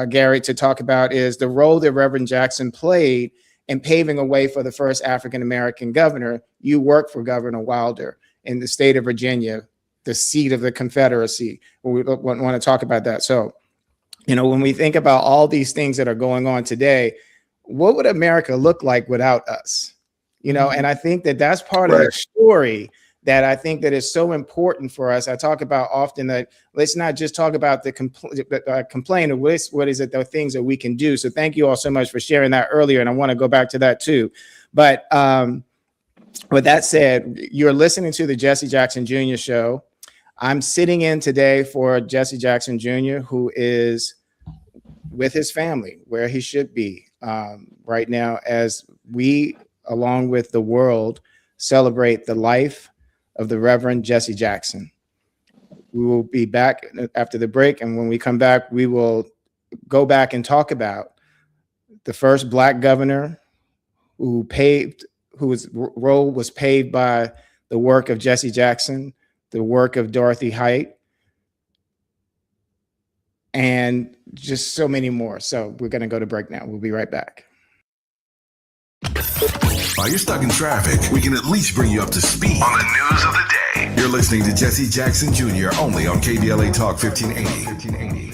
Gary, to talk about is the role that Reverend Jackson played in paving a way for the first African-American governor. You worked for Governor Wilder in the state of Virginia, the seat of the Confederacy. We want to talk about that. So, you know, when we think about all these things that are going on today, what would America look like without us? You know, and I think that that's part of the story that I think that is so important for us. I talk about often that let's not just talk about the complaint of what is it, the things that we can do. So thank you all so much for sharing that earlier. And I want to go back to that too. But with that said, you're listening to the Jesse Jackson Jr. Show. I'm sitting in today for Jesse Jackson Jr., who is with his family, where he should be right now, as we, along with the world, celebrate the life of the Reverend Jesse Jackson. We will be back after the break, and when we come back, we will go back and talk about the first Black governor whose role was paved by the work of Jesse Jackson, the work of Dorothy Height, and just so many more. So we're going to go to break now. We'll be right back. While you're stuck in traffic, we can at least bring you up to speed on the news of the day. You're listening to Jesse Jackson Jr. only on KBLA Talk 1580.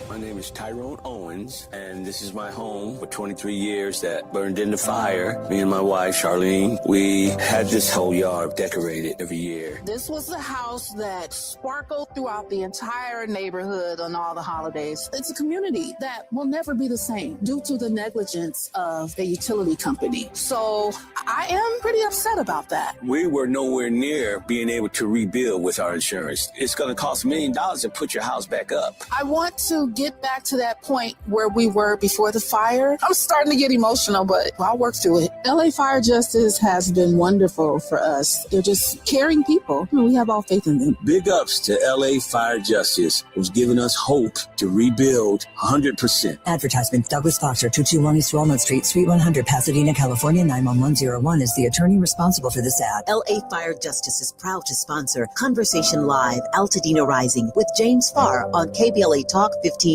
My name is Tyrone Owens, and this is my home for 23 years that burned in the fire. Me and my wife, Charlene, we had this whole yard decorated every year. This was the house that sparkled throughout the entire neighborhood on all the holidays. It's a community that will never be the same due to the negligence of the utility company. So I am pretty upset about that. We were nowhere near being able to rebuild with our insurance. It's going to cost $1 million to put your house back up. I want to get back to that point where we were before the fire. I'm starting to get emotional, but I'll work through it. LA Fire Justice has been wonderful for us. They're just caring people. We have all faith in them. Big ups to LA Fire Justice, who's given us hope to rebuild 100%. Advertisement. Douglas Foster, 221 East Walnut Street, Suite 100, Pasadena, California, 91101 is the attorney responsible for this ad. LA Fire Justice is proud to sponsor Conversation Live, Altadena Rising with James Farr on KBLA Talk 1580.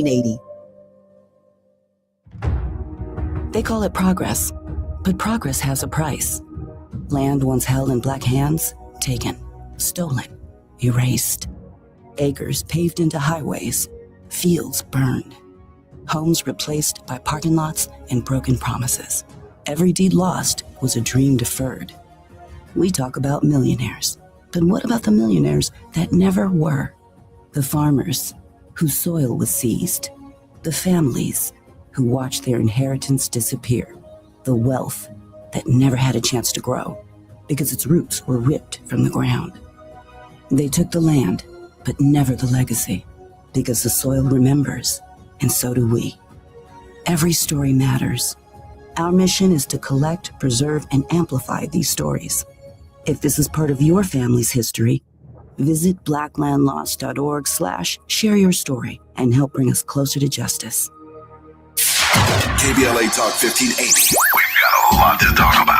They call it progress, but progress has a price. Land once held in Black hands, taken, stolen, erased. Acres paved into highways, fields burned. Homes replaced by parking lots and broken promises. Every deed lost was a dream deferred. We talk about millionaires, but what about the millionaires that never were? The farmers whose soil was seized, the families who watched their inheritance disappear, the wealth that never had a chance to grow because its roots were ripped from the ground. They took the land, but never the legacy, because the soil remembers, and so do we. Every story matters. Our mission is to collect, preserve, and amplify these stories. If this is part of your family's history, visit blacklandlost.org/share your story and help bring us closer to justice. KBLA Talk 1580. We've got a lot to talk about.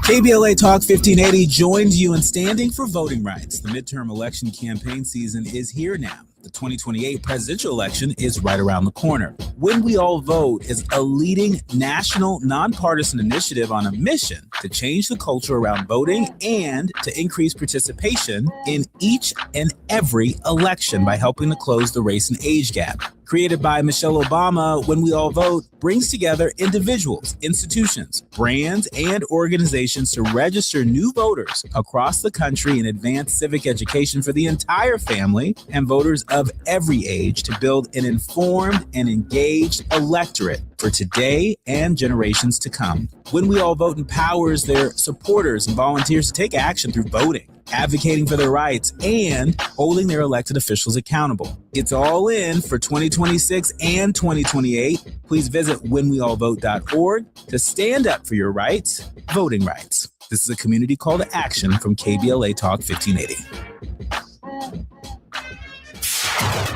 KBLA Talk 1580 joins you in standing for voting rights. The midterm election campaign season is here now. The 2028 presidential election is right around the corner. When We All Vote is a leading national nonpartisan initiative on a mission to change the culture around voting and to increase participation in each and every election by helping to close the race and age gap. Created by Michelle Obama, When We All Vote brings together individuals, institutions, brands, and organizations to register new voters across the country and advance civic education for the entire family and voters of every age to build an informed and engaged electorate for today and generations to come. When We All Vote empowers their supporters and volunteers to take action through voting, advocating for their rights, and holding their elected officials accountable. It's all in for 2026 and 2028. Please visit whenweallvote.org to stand up for your rights, voting rights. This is a community call to action from KBLA Talk 1580.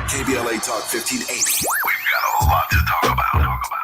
KBLA Talk 1580. We've got a lot to talk about.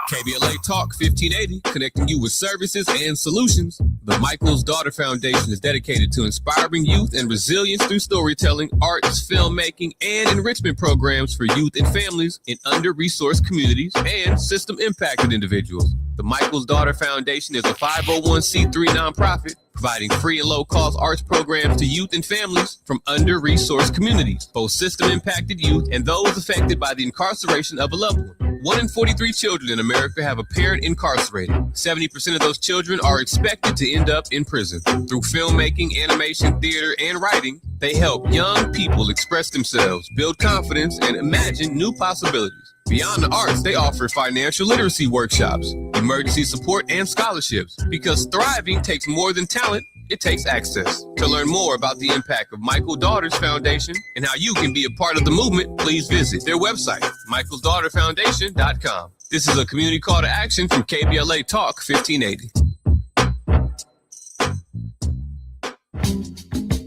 KBLA Talk 1580, connecting you with services and solutions. The Michael's Daughter Foundation is dedicated to inspiring youth and resilience through storytelling, arts, filmmaking, and enrichment programs for youth and families in under-resourced communities and system-impacted individuals. The Michael's Daughter Foundation is a 501c3 nonprofit providing free and low-cost arts programs to youth and families from under-resourced communities, both system-impacted youth and those affected by the incarceration of a loved one. 1 in 43 children in America have a parent incarcerated. 70% of those children are expected to end up in prison. Through filmmaking, animation, theater, and writing, they help young people express themselves, build confidence, and imagine new possibilities. Beyond the arts, they offer financial literacy workshops, emergency support, and scholarships. Because thriving takes more than talent, it takes access. To learn more about the impact of Michael Daughters Foundation and how you can be a part of the movement, please visit their website, michaelsdaughterfoundation.com. This is a community call to action from KBLA Talk 1580.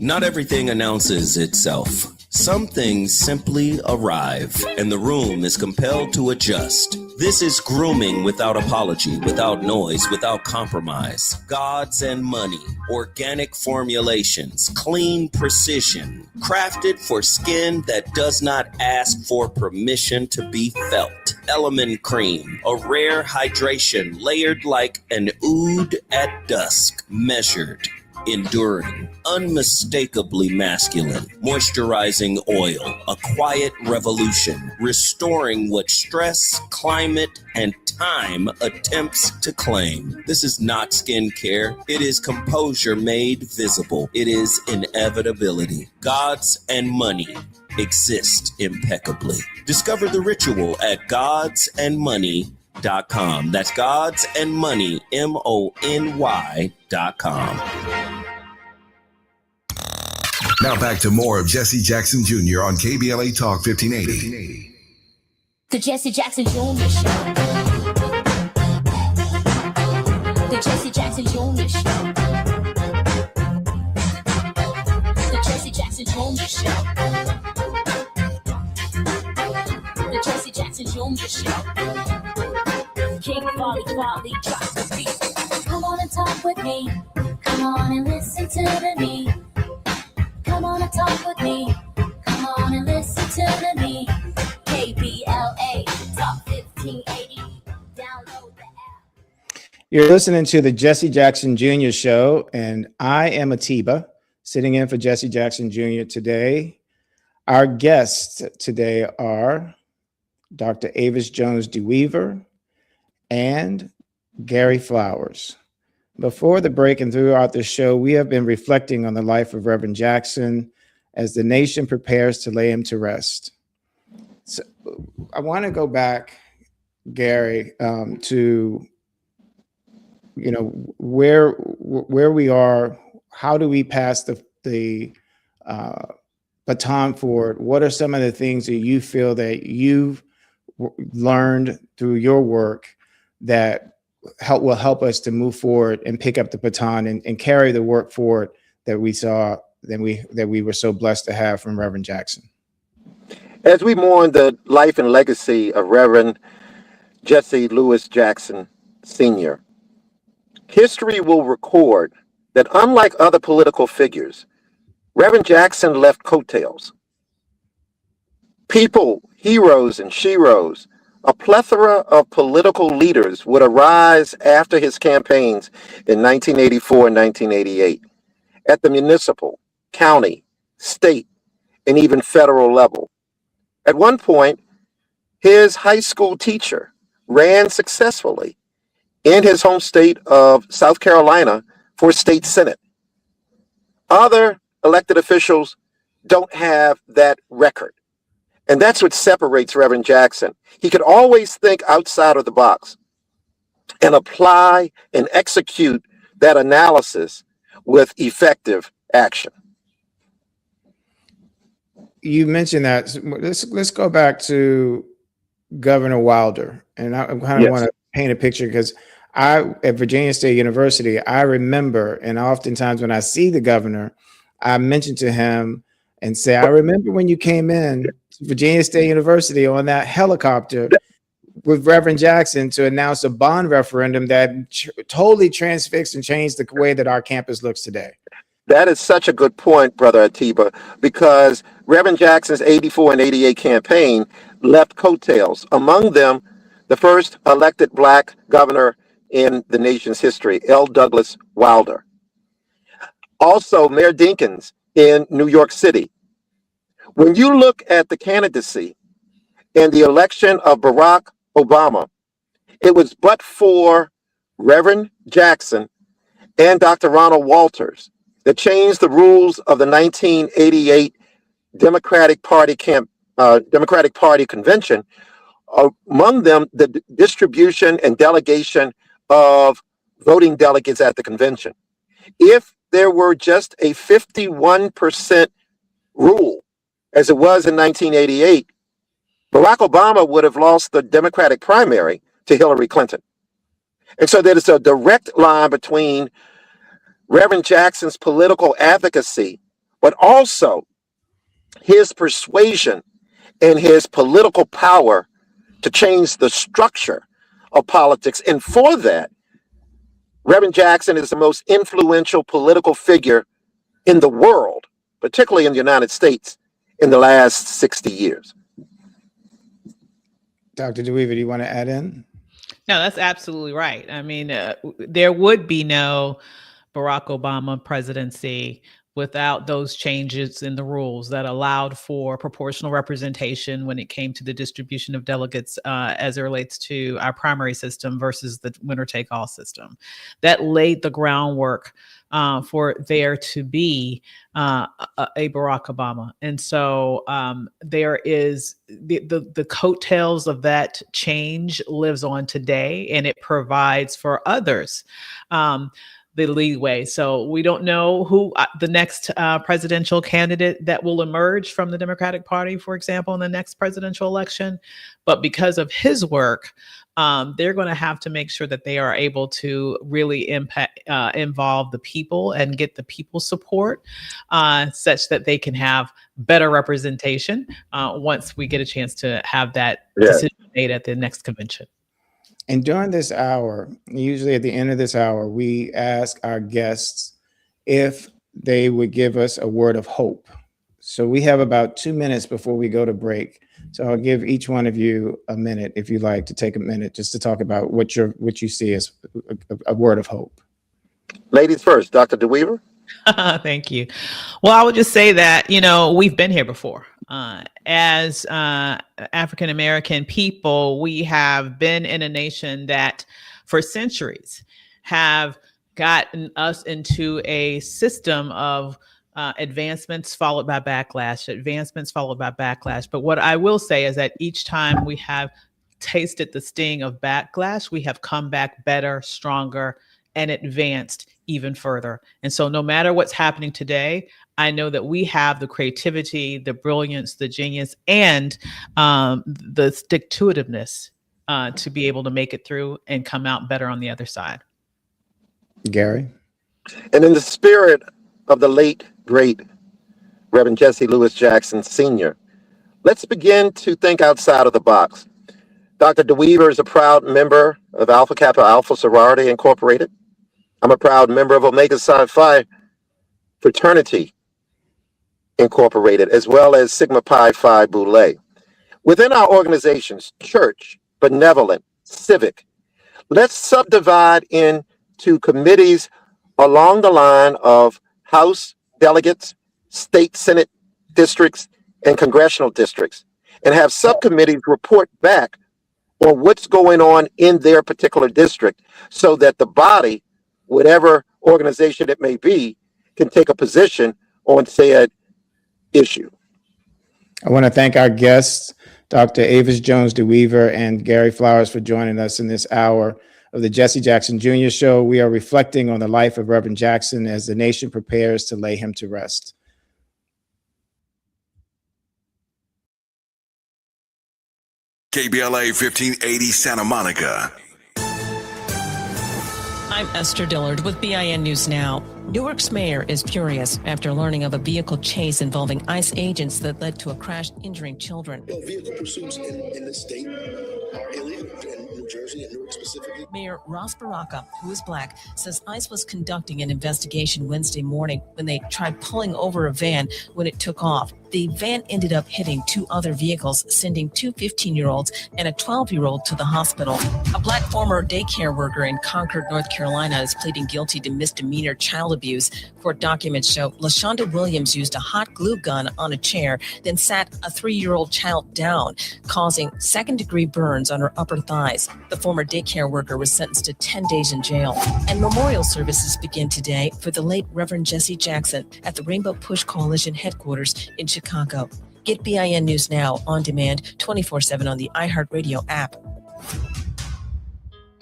Not everything announces itself. Some things simply arrive, and the room is compelled to adjust. This is grooming without apology, without noise, without compromise. Gods and money, organic formulations, clean precision, crafted for skin that does not ask for permission to be felt. Element Cream, a rare hydration layered like an oud at dusk, measured, enduring, unmistakably masculine, moisturizing oil, a quiet revolution, restoring what stress, climate, and time attempts to claim. This is not skincare. It is composure made visible. It is inevitability. Gods and money exist impeccably. Discover the ritual at godsandmoney.com. That's Gods and Money, MONY.com. Now back to more of Jesse Jackson Jr. on KBLA Talk 1580. The Jesse Jackson Jr. Show. The Jesse Jackson Jr. Show. The Jesse Jackson Jr. Show. The Jesse Jackson Jr. Show. King Volley, drop the beat. Come on and talk with me. Come on and listen to me. Come on and talk with me. Come on and listen to me. KBLA Talk 1580. Download the app. You're listening to the Jesse Jackson Jr. Show, and I am Atiba, sitting in for Jesse Jackson Jr. today. Our guests today are Dr. Avis Jones DeWeaver and Gary Flowers. Before the break and throughout the show, we have been reflecting on the life of Reverend Jackson as the nation prepares to lay him to rest. So I want to go back, Gary, to where we are. How do we pass the baton forward? What are some of the things that you feel that you've learned through your work that will help us to move forward and pick up the baton and carry the work forward that we saw, that we were so blessed to have from Reverend Jackson? As we mourn the life and legacy of Reverend Jesse Louis Jackson Sr., history will record that unlike other political figures, Reverend Jackson left coattails. People, heroes and sheroes, a plethora of political leaders would arise after his campaigns in 1984 and 1988 at the municipal, county, state, and even federal level. At one point, his high school teacher ran successfully in his home state of South Carolina for state senate. Other elected officials don't have that record. And that's what separates Reverend Jackson. He could always think outside of the box. and apply and execute that analysis with effective action. You mentioned that. So let's go back to Governor Wilder, and I kind of Yes. want to paint a picture because at Virginia State University, I remember, and oftentimes when I see the governor, I mention to him and say, I remember when you came in to Virginia State University on that helicopter with Reverend Jackson to announce a bond referendum that totally transfixed and changed the way that our campus looks today. That is such a good point, Brother Atiba, because Reverend Jackson's 84 and 88 campaign left coattails, among them the first elected Black governor in the nation's history, L. Douglas Wilder. Also, Mayor Dinkins in New York City. When you look at the candidacy and the election of Barack Obama, it was but for Reverend Jackson and Dr. Ronald Walters that changed the rules of the 1988 Democratic Party convention. Among them, the distribution and delegation of voting delegates at the convention. If there were just a 51% rule, as it was in 1988, Barack Obama would have lost the Democratic primary to Hillary Clinton. And so there is a direct line between Reverend Jackson's political advocacy, but also his persuasion and his political power to change the structure of politics. And for that, Reverend Jackson is the most influential political figure in the world, particularly in the United States, in the last 60 years. Dr. DeWeaver, do you want to add in? No, that's absolutely right. I mean, there would be no Barack Obama presidency without those changes in the rules that allowed for proportional representation when it came to the distribution of delegates as it relates to our primary system versus the winner-take-all system. That laid the groundwork for there to be a Barack Obama. And so there is the coattails of that change lives on today, and it provides for others the leeway. So we don't know who the next presidential candidate that will emerge from the Democratic Party, for example, in the next presidential election. But because of his work, they're going to have to make sure that they are able to really involve the people and get the people's support such that they can have better representation once we get a chance to have that decision made at the next convention. And during this hour, usually at the end of this hour, we ask our guests if they would give us a word of hope. So we have about 2 minutes before we go to break. So I'll give each one of you a minute, if you'd like to take a minute just to talk about what you see as a word of hope. Ladies first, Dr. DeWeaver. Thank you. Well, I would just say that, we've been here before. As African-American people, we have been in a nation that for centuries have gotten us into a system of advancements followed by backlash, advancements followed by backlash. But what I will say is that each time we have tasted the sting of backlash, we have come back better, stronger, and advanced even further. And so no matter what's happening today, I know that we have the creativity, the brilliance, the genius, and the stick-to-itiveness to be able to make it through and come out better on the other side. Gary? And in the spirit of the late, great Reverend Jesse Lewis Jackson Sr., let's begin to think outside of the box. Dr. DeWeaver is a proud member of Alpha Kappa Alpha Sorority Incorporated. I'm a proud member of Omega Psi Phi Fraternity Incorporated, as well as Sigma Pi Phi Boule. Within our organizations, church, benevolent, civic, let's subdivide into committees along the line of House delegates, state Senate districts, and congressional districts, and have subcommittees report back on what's going on in their particular district so that the body, whatever organization it may be, can take a position on said issue. I want to thank our guests, Dr. Avis Jones DeWeaver and Gary Flowers, for joining us in this hour of the Jesse Jackson Jr. Show. We are reflecting on the life of Reverend Jackson as the nation prepares to lay him to rest. KBLA 1580 Santa Monica. I'm Esther Dillard with BIN News Now. Newark's mayor is furious after learning of a vehicle chase involving ICE agents that led to a crash injuring children. Well, vehicle pursuits in the state are illegal in New Jersey and Newark specifically. Mayor Ross Baraka, who is black, says ICE was conducting an investigation Wednesday morning when they tried pulling over a van when it took off. The van ended up hitting two other vehicles, sending two 15-year-olds and a 12-year-old to the hospital. A black former daycare worker in Concord, North Carolina is pleading guilty to misdemeanor child abuse. Court documents show LaShonda Williams used a hot glue gun on a chair, then sat a 3-year-old child down, causing second-degree burns on her upper thighs. The former daycare worker was sentenced to 10 days in jail. And memorial services begin today for the late Reverend Jesse Jackson at the Rainbow Push Coalition headquarters in Chicago. Get BIN News Now on demand 24/7 on the iHeartRadio app.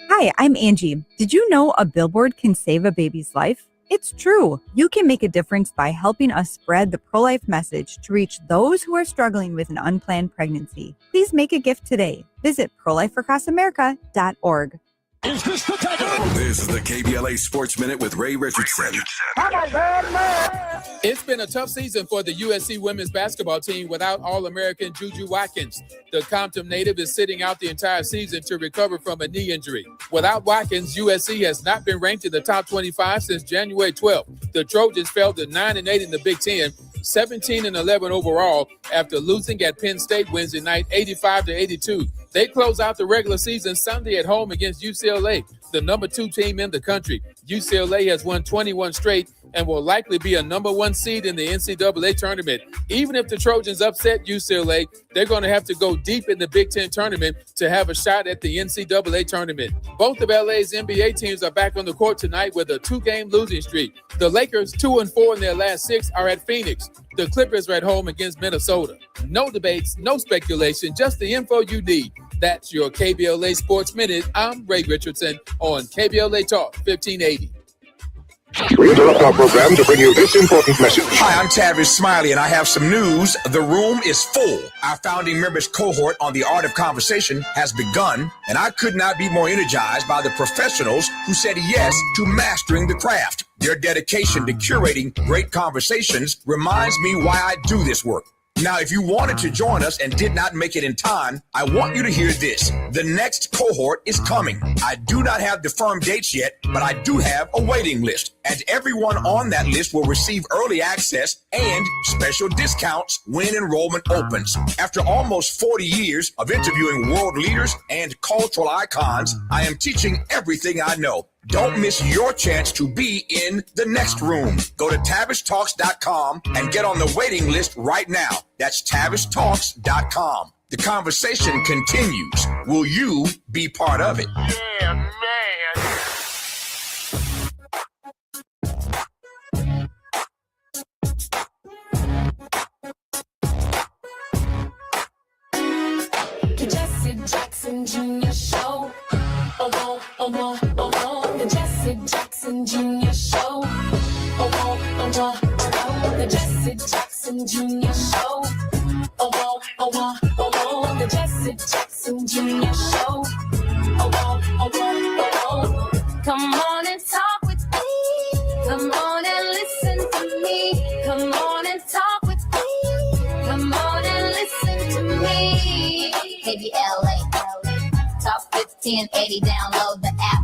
Hi, I'm Angie. Did you know a billboard can save a baby's life? It's true. You can make a difference by helping us spread the pro-life message to reach those who are struggling with an unplanned pregnancy. Please make a gift today. Visit prolifeacrossamerica.org. This is the KBLA Sports Minute with Ray Richardson. It's been a tough season for the USC women's basketball team without All-American Juju Watkins. The Compton native is sitting out the entire season to recover from a knee injury. Without Watkins, USC has not been ranked in the top 25 since January 12th. The Trojans fell to 9-8 in the Big Ten, 17-11 overall after losing at Penn State Wednesday night, 85-82. They close out the regular season Sunday at home against UCLA, the number 2 team in the country. UCLA has won 21 straight and will likely be a number 1 seed in the NCAA tournament. Even if the Trojans upset UCLA, they're going to have to go deep in the Big Ten tournament to have a shot at the NCAA tournament. Both of LA's NBA teams are back on the court tonight with a 2-game losing streak. The Lakers, 2-4 in their last 6, are at Phoenix. The Clippers are at home against Minnesota. No debates, no speculation, just the info you need. That's your KBLA Sports Minute. I'm Ray Richardson on KBLA Talk 1580. We interrupt our program to bring you this important message. Hi, I'm Tavis Smiley, and I have some news. The room is full. Our founding members cohort on the art of conversation has begun, and I could not be more energized by the professionals who said yes to mastering the craft. Their dedication to curating great conversations reminds me why I do this work. Now, if you wanted to join us and did not make it in time, I want you to hear this. The next cohort is coming. I do not have the firm dates yet, but I do have a waiting list. And everyone on that list will receive early access and special discounts when enrollment opens. After almost 40 years of interviewing world leaders and cultural icons, I am teaching everything I know. Don't miss your chance to be in the next room. Go to TavishTalks.com and get on the waiting list right now. That's TavishTalks.com. The conversation continues. Will you be part of it? Yeah, man. The Jesse Jackson Jr. Show. The Jesse Jackson Jr. Show. The Jesse Jackson Jr. Show. The Jesse Jackson Jr. Show. Come on and talk with me. Come on and listen to me. Come on and talk with me. Come on and listen to me. KBLA Talk 1580. Download the app.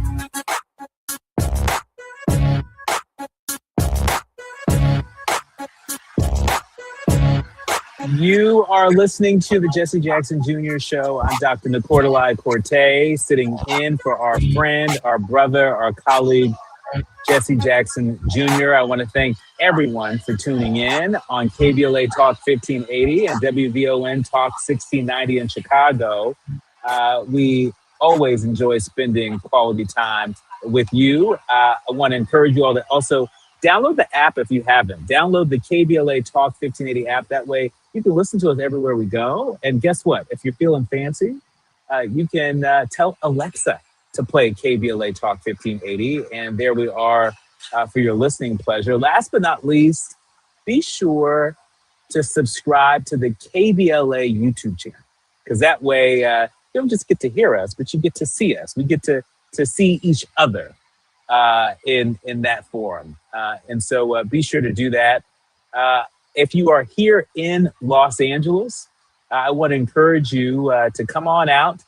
You are listening to the Jesse Jackson Jr. Show. I'm Dr. Nicordelai Corte, sitting in for our friend, our brother, our colleague, Jesse Jackson Jr. I want to thank everyone for tuning in on KBLA Talk 1580 and WVON Talk 1690 in Chicago. We always enjoy spending quality time with you. I want to encourage you all to also download the app if you haven't. Download the KBLA Talk 1580 app. That way you can listen to us everywhere we go. And guess what? If you're feeling fancy, you can tell Alexa to play KBLA Talk 1580. And there we are for your listening pleasure. Last but not least, be sure to subscribe to the KBLA YouTube channel, because that way you don't just get to hear us, but you get to see us. We get to see each other in that forum. And so be sure to do that. If you are here in Los Angeles, I want to encourage you to come on out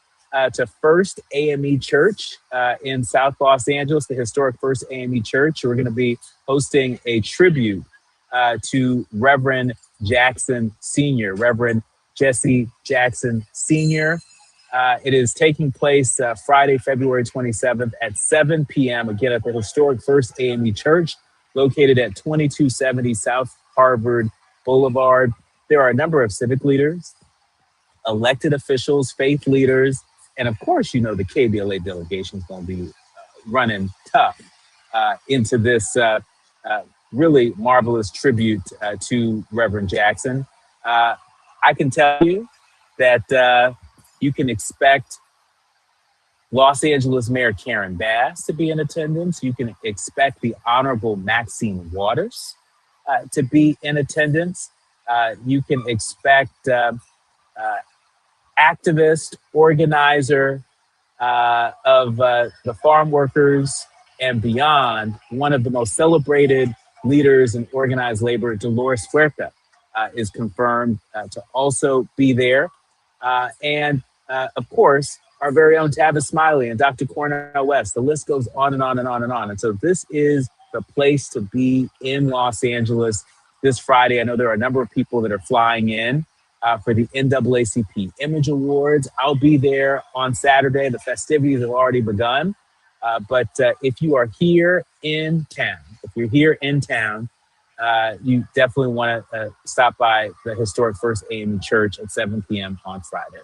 to First AME Church in South Los Angeles, the historic First AME Church. We're going to be hosting a tribute to Reverend Jackson Sr., Reverend Jesse Jackson Sr. It is taking place Friday, February 27th at 7 p.m. again at the historic First AME Church, located at 2270 South Harvard Boulevard. There are a number of civic leaders, elected officials, faith leaders, and of course, you know, the KBLA delegation is going to be running tough into this really marvelous tribute to Reverend Jackson. I can tell you that you can expect Los Angeles Mayor Karen Bass to be in attendance. You can expect the Honorable Maxine Waters to be in attendance. You can expect activist, organizer of the farm workers and beyond, one of the most celebrated leaders in organized labor, Dolores Huerta, is confirmed to also be there. And of course, our very own Tavis Smiley and Dr. Cornel West. The list goes on and on and on and on. And so this is the place to be in Los Angeles this Friday. I know there are a number of people that are flying in for the NAACP Image Awards. I'll be there on Saturday. The festivities have already begun. But if you are here in town, you definitely want to stop by the historic First AME Church at 7 p.m. on Friday.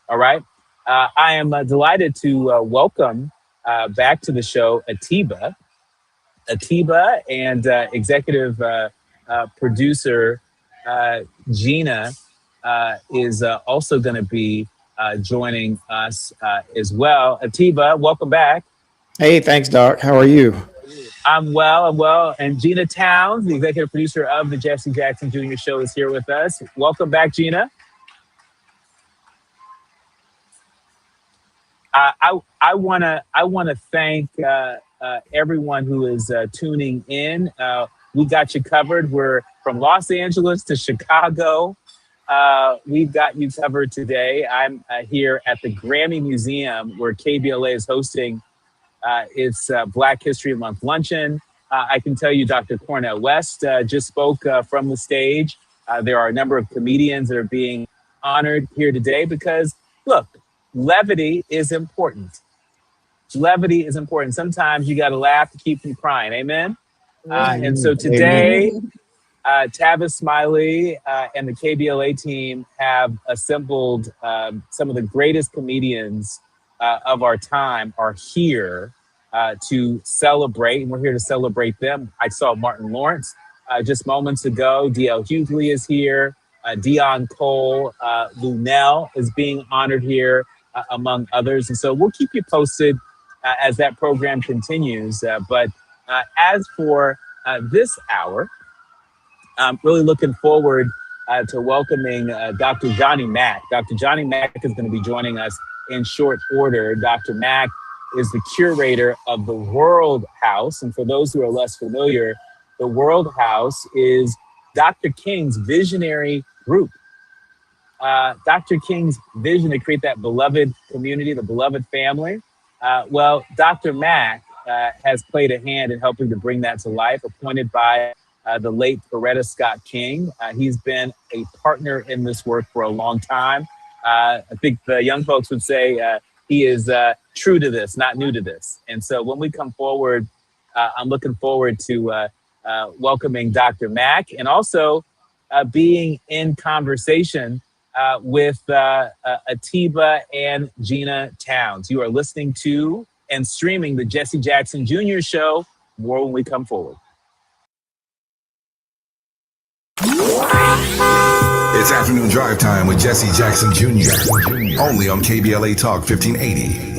All right. I am delighted to welcome back to the show Atiba and executive producer Gina is also going to be joining us as well. Atiba, welcome back. Hey, thanks, Doc. How are you? I'm well. And Gina Towns, the executive producer of the Jesse Jackson Jr. Show, is here with us. Welcome back, Gina. I want to thank everyone who is tuning in. We got you covered. We're from Los Angeles to Chicago. We've got you covered today. I'm here at the Grammy Museum where KBLA is hosting its Black History Month luncheon. I can tell you Dr. Cornel West just spoke from the stage. There are a number of comedians that are being honored here today because, look, levity is important. Sometimes you got to laugh to keep from crying. Amen. And so today, Tavis Smiley and the KBLA team have assembled some of the greatest comedians of our time are here to celebrate, and we're here to celebrate them. I saw Martin Lawrence just moments ago. D.L. Hughley is here. Dion Cole, Lunel is being honored here, among others. And so we'll keep you posted as that program continues. But as for this hour, I'm really looking forward to welcoming Dr. Johnny Mack. Dr. Johnny Mack is going to be joining us in short order. Dr. Mack is the curator of the World House. And for those who are less familiar, the World House is Dr. King's visionary group. Dr. King's vision to create that beloved community, the beloved family. Well, Dr. Mack has played a hand in helping to bring that to life, appointed by the late Coretta Scott King. He's been a partner in this work for a long time. I think the young folks would say he is true to this, not new to this. And so when we come forward, I'm looking forward to welcoming Dr. Mack and also being in conversation with Atiba and Gina Towns. You are listening to and streaming the Jesse Jackson Jr. Show. More when we come forward. It's afternoon drive time with Jesse Jackson Jr. Only on KBLA Talk 1580.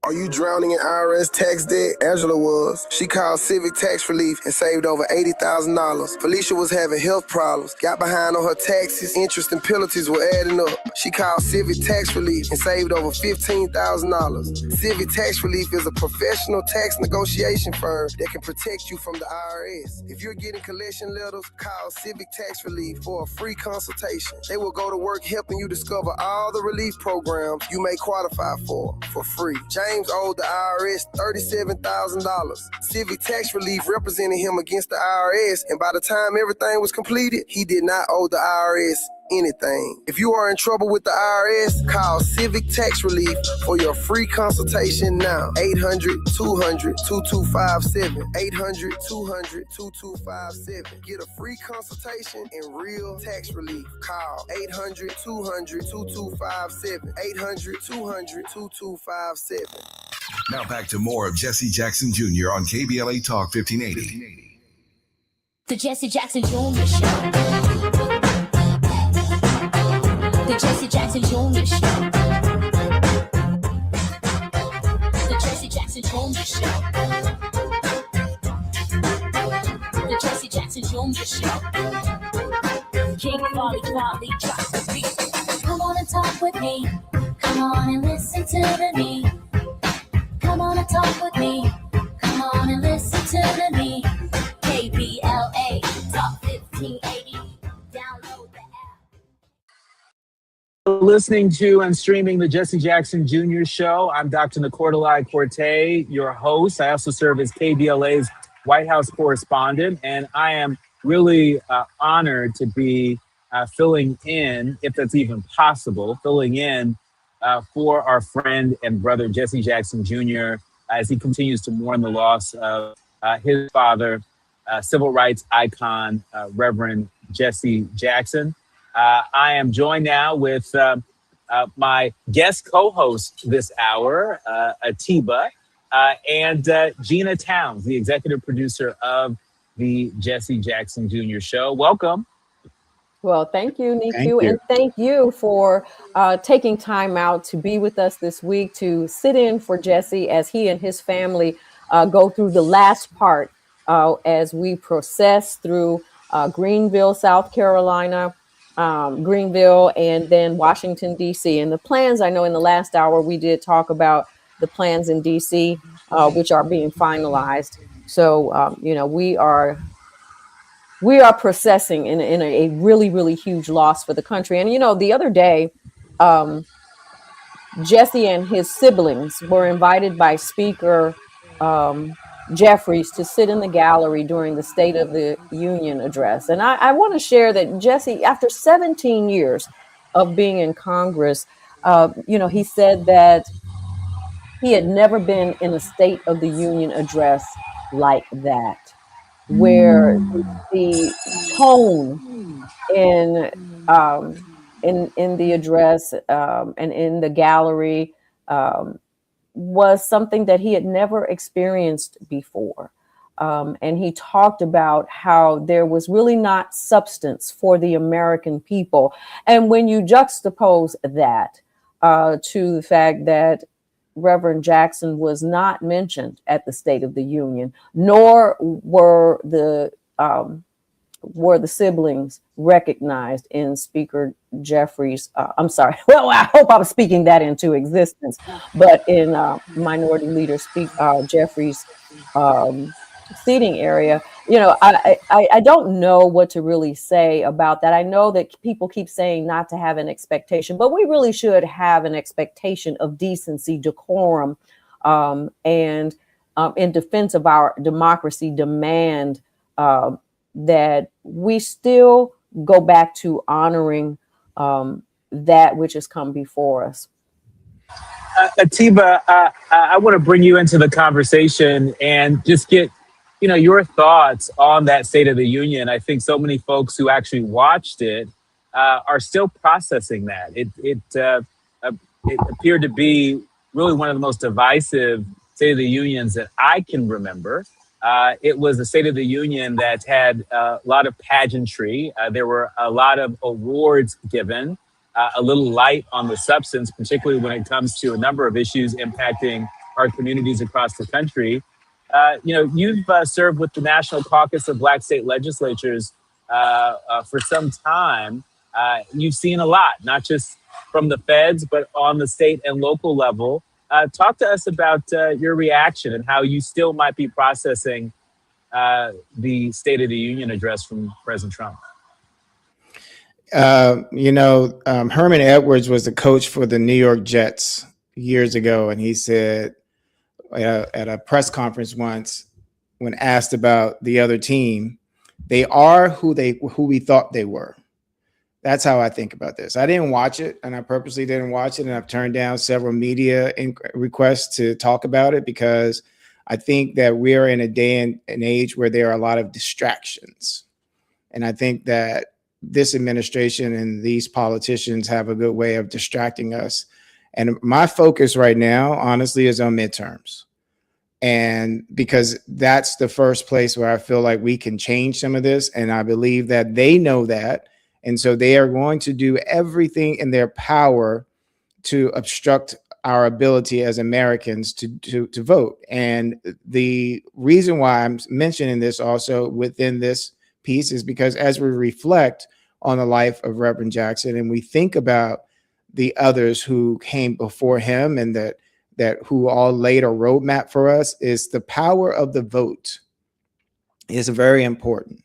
Are you drowning in IRS tax debt? Angela was. She called Civic Tax Relief and saved over $80,000. Felicia was having health problems, got behind on her taxes, interest and penalties were adding up. She called Civic Tax Relief and saved over $15,000. Civic Tax Relief is a professional tax negotiation firm that can protect you from the IRS. If you're getting collection letters, call Civic Tax Relief for a free consultation. They will go to work helping you discover all the relief programs you may qualify for free. James owed the IRS $37,000. Civic Tax Relief represented him against the IRS, and by the time everything was completed, he did not owe the IRS anything. If you are in trouble with the IRS, call Civic Tax Relief for your free consultation now. 800-200-2257. 800-200-2257. Get a free consultation and real tax relief. Call 800-200-2257. 800-200-2257. Now back to more of Jesse Jackson Jr. on KBLA Talk 1580. The Jesse Jackson Jr. Show. The Jesse Jackson Jr. Show. The Jesse Jackson Jr. Show. The Jesse Jackson Jr. Show. King Quality drops the beat. Come on and talk with me. Come on and listen to me. Come on and talk with me. Come on and listen to me. KBLA Talk 1580. Download the app. Listening to and streaming the Jesse Jackson Jr. Show. I'm Dr. Nicordelai Corte, your host. I also serve as KBLA's White House correspondent, and I am really honored to be filling in, if that's even possible, for our friend and brother Jesse Jackson Jr. As he continues to mourn the loss of his father, civil rights icon, Reverend Jesse Jackson. I am joined now with my guest co-host this hour, Atiba, and Gina Towns, the executive producer of the Jesse Jackson Jr. Show. Welcome. Well, thank you, Niku, Thank you. and thank you for taking time out to be with us this week to sit in for Jesse as he and his family go through the last part as we process through Greenville, South Carolina, Greenville, and then Washington, D.C. And the plans, I know in the last hour we did talk about the plans in D.C., which are being finalized. So, we are processing in a really, really huge loss for the country. And, the other day, Jesse and his siblings were invited by Speaker Jeffries to sit in the gallery during the State of the Union address. And I want to share that Jesse, after 17 years of being in Congress, he said that he had never been in a State of the Union address like that, where the tone in the address and in the gallery was something that he had never experienced before. And he talked about how there was really not substance for the American people. And when you juxtapose that to the fact that Reverend Jackson was not mentioned at the State of the Union, nor were the siblings recognized in Speaker Jeffries. I'm sorry. Well, I hope I was speaking that into existence, but in Minority Leader Jeffries' seating area, I don't know what to really say about that. I know that people keep saying not to have an expectation, but we really should have an expectation of decency, decorum, and in defense of our democracy, demand that we still go back to honoring that which has come before us. Atiba, I want to bring you into the conversation and just get your thoughts on that State of the Union. I think so many folks who actually watched it are still processing that. It appeared to be really one of the most divisive State of the Unions that I can remember. It was a State of the Union that had a lot of pageantry. There were a lot of awards given, a little light on the substance, particularly when it comes to a number of issues impacting our communities across the country. You've served with the National Caucus of Black State Legislatures for some time. You've seen a lot, not just from the feds, but on the state and local level. Talk to us about your reaction and how you still might be processing the State of the Union address from President Trump. Herman Edwards was the coach for the New York Jets years ago, and he said at a press conference once, when asked about the other team, they are who we thought they were. That's how I think about this. I didn't watch it, and I purposely didn't watch it, and I've turned down several media requests to talk about it because I think that we're in a day and an age where there are a lot of distractions. And I think that this administration and these politicians have a good way of distracting us. And my focus right now, honestly, is on midterms. And because that's the first place where I feel like we can change some of this. And I believe that they know that. And so they are going to do everything in their power to obstruct our ability as Americans to vote. And the reason why I'm mentioning this also within this piece is because as we reflect on the life of Reverend Jackson and we think about the others who came before him and that who all laid a roadmap for us, is the power of the vote is very important.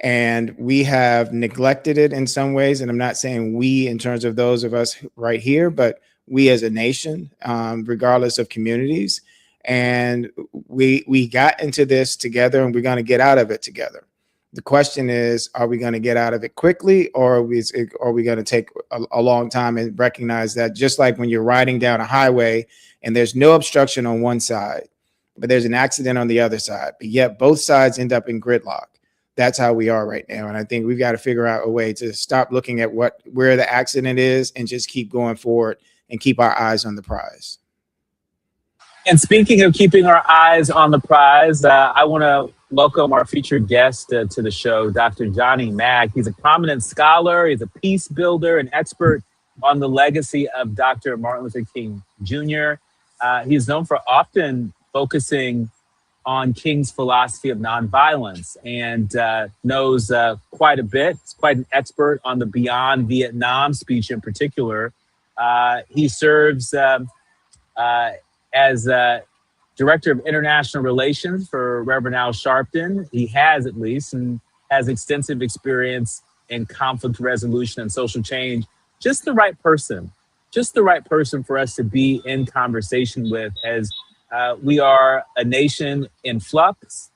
And we have neglected it in some ways. And I'm not saying we in terms of those of us right here, but we as a nation, regardless of communities. And we got into this together and we're going to get out of it together. The question is, are we going to get out of it quickly, or are we going to take a long time and recognize that just like when you're riding down a highway and there's no obstruction on one side, but there's an accident on the other side, but yet both sides end up in gridlock. That's how we are right now. And I think we've got to figure out a way to stop looking at where the accident is and just keep going forward and keep our eyes on the prize. And speaking of keeping our eyes on the prize, I want to welcome our featured guest to the show, Dr. Johnny Mack. He's a prominent scholar. He's a peace builder, an expert on the legacy of Dr. Martin Luther King Jr. He's known for often focusing on King's philosophy of nonviolence and knows quite a bit. He's quite an expert on the Beyond Vietnam speech in particular. He serves as Director of International Relations for Reverend Al Sharpton. He has, at least, and has extensive experience in conflict resolution and social change. Just the right person for us to be in conversation with, as we are a nation in flux.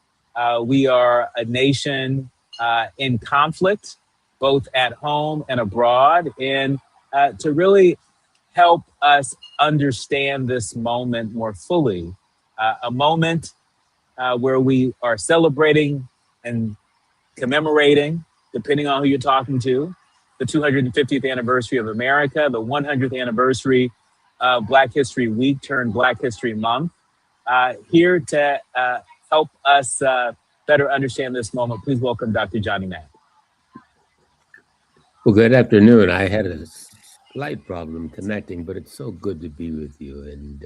We are a nation in conflict, both at home and abroad. And to really help us understand this moment more fully, a moment where we are celebrating and commemorating, depending on who you're talking to, the 250th anniversary of America, the 100th anniversary of Black History Week turned Black History Month. Here to help us better understand this moment, please welcome Dr. Johnny Mack. Well, good afternoon. I had a slight problem connecting, but it's so good to be with you. And,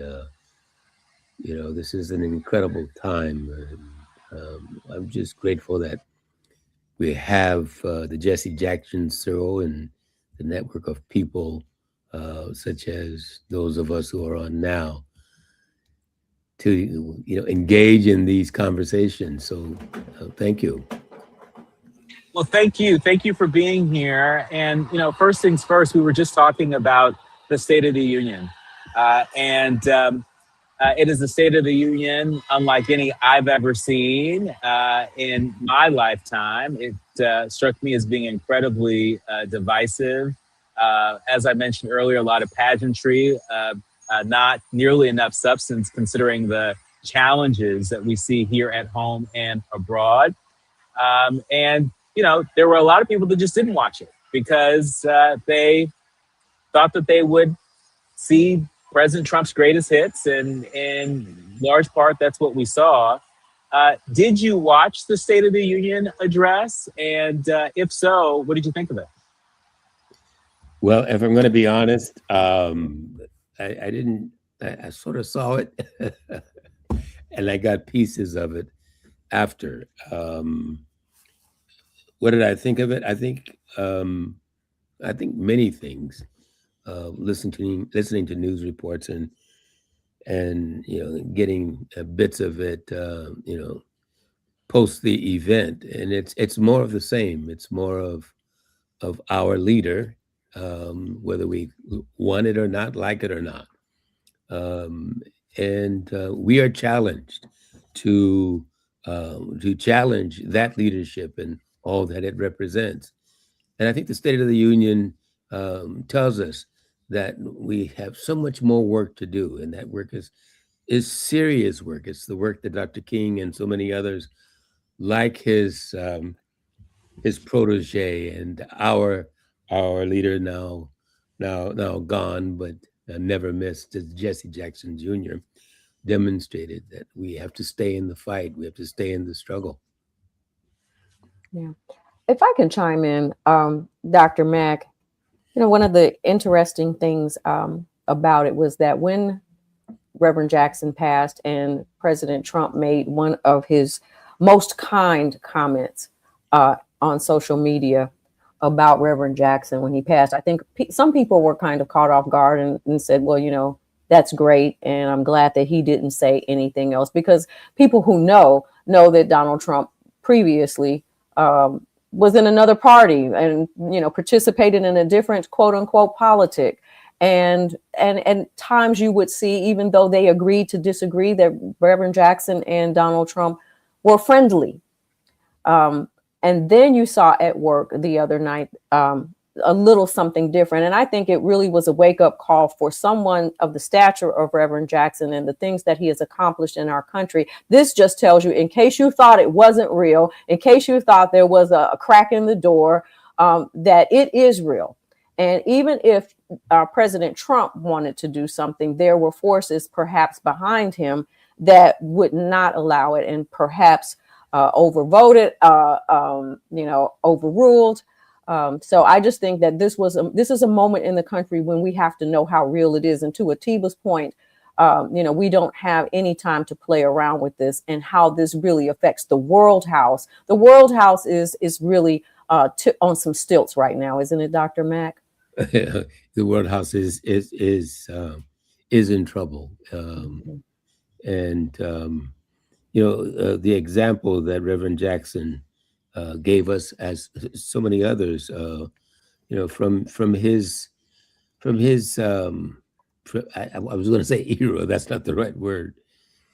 this is an incredible time. I'm just grateful that we have the Jesse Jackson Show and the network of people such as those of us who are on now to engage in these conversations. So thank you. Well, thank you. Thank you for being here. And, first things first, we were just talking about the State of the Union. It is a State of the Union unlike any I've ever seen in my lifetime. It struck me as being incredibly divisive. As I mentioned earlier, a lot of pageantry, not nearly enough substance considering the challenges that we see here at home and abroad. There were a lot of people that just didn't watch it because they thought that they would see President Trump's greatest hits, and in large part, that's what we saw. Did you watch the State of the Union address? And if so, what did you think of it? Well, if I'm going to be honest, I didn't I sort of saw it, and I got pieces of it after. What did I think of it? I think many things. Listening to news reports and getting bits of it, post the event, and it's more of the same. It's more of our leader, whether we want it or not, like it or not, and we are challenged to challenge that leadership and all that it represents. And I think the State of the Union tells us that we have so much more work to do, and that work is serious work. It's the work that Dr. King and so many others, like his protege and our leader now gone, but never missed, as Jesse Jackson Jr. demonstrated, that we have to stay in the fight. We have to stay in the struggle. Yeah. If I can chime in, Dr. Mack, one of the interesting things about it was that when Reverend Jackson passed and President Trump made one of his most kind comments on social media about Reverend Jackson when he passed, I think some people were kind of caught off guard and said, well, that's great. And I'm glad that he didn't say anything else, because people who know that Donald Trump previously was in another party and, participated in a different quote unquote politic. And times you would see, even though they agreed to disagree, that Reverend Jackson and Donald Trump were friendly. And then you saw at work the other night a little something different. And I think it really was a wake up call for someone of the stature of Reverend Jackson and the things that he has accomplished in our country. This just tells you, in case you thought it wasn't real, in case you thought there was a crack in the door, that it is real. And even if President Trump wanted to do something, there were forces perhaps behind him that would not allow it, and perhaps overvoted, overruled. So I just think that this is a moment in the country when we have to know how real it is. And to Atiba's point, we don't have any time to play around with this and how this really affects the World House. The World House is really on some stilts right now, isn't it, Dr. Mack? The World House is in trouble, and the example that Reverend Jackson gave us, as so many others, from his I was going to say era, that's not the right word,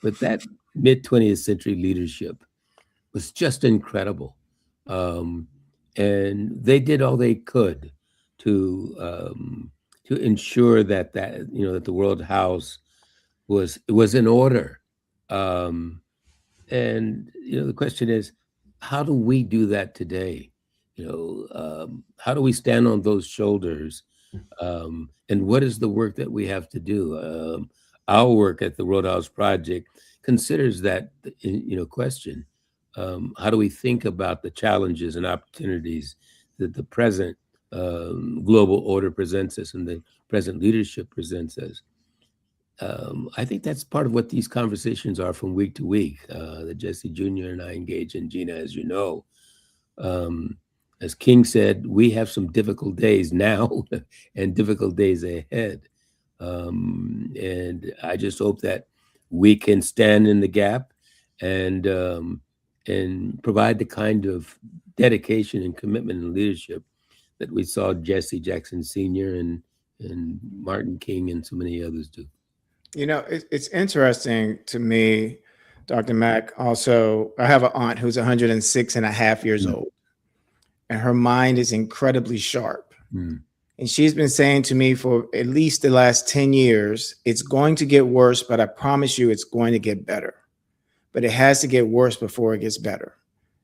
but that mid 20th century leadership was just incredible, and they did all they could to ensure that that the World House was in order, and the question is, how do we do that today? How do we stand on those shoulders? And what is the work that we have to do? Our work at the World House Project considers that question. How do we think about the challenges and opportunities that the present global order presents us and the present leadership presents us? I think that's part of what these conversations are from week to week, that Jesse Jr. and I engage in. Gina, as you know, as King said, we have some difficult days now and difficult days ahead. And I just hope that we can stand in the gap and provide the kind of dedication and commitment and leadership that we saw Jesse Jackson Sr. and Martin King and so many others do. It's interesting to me, Dr. Mack. Also, I have an aunt who's 106 and a half years old, and her mind is incredibly sharp. And she's been saying to me for at least the last 10 years, it's going to get worse, but I promise you it's going to get better. But it has to get worse before it gets better.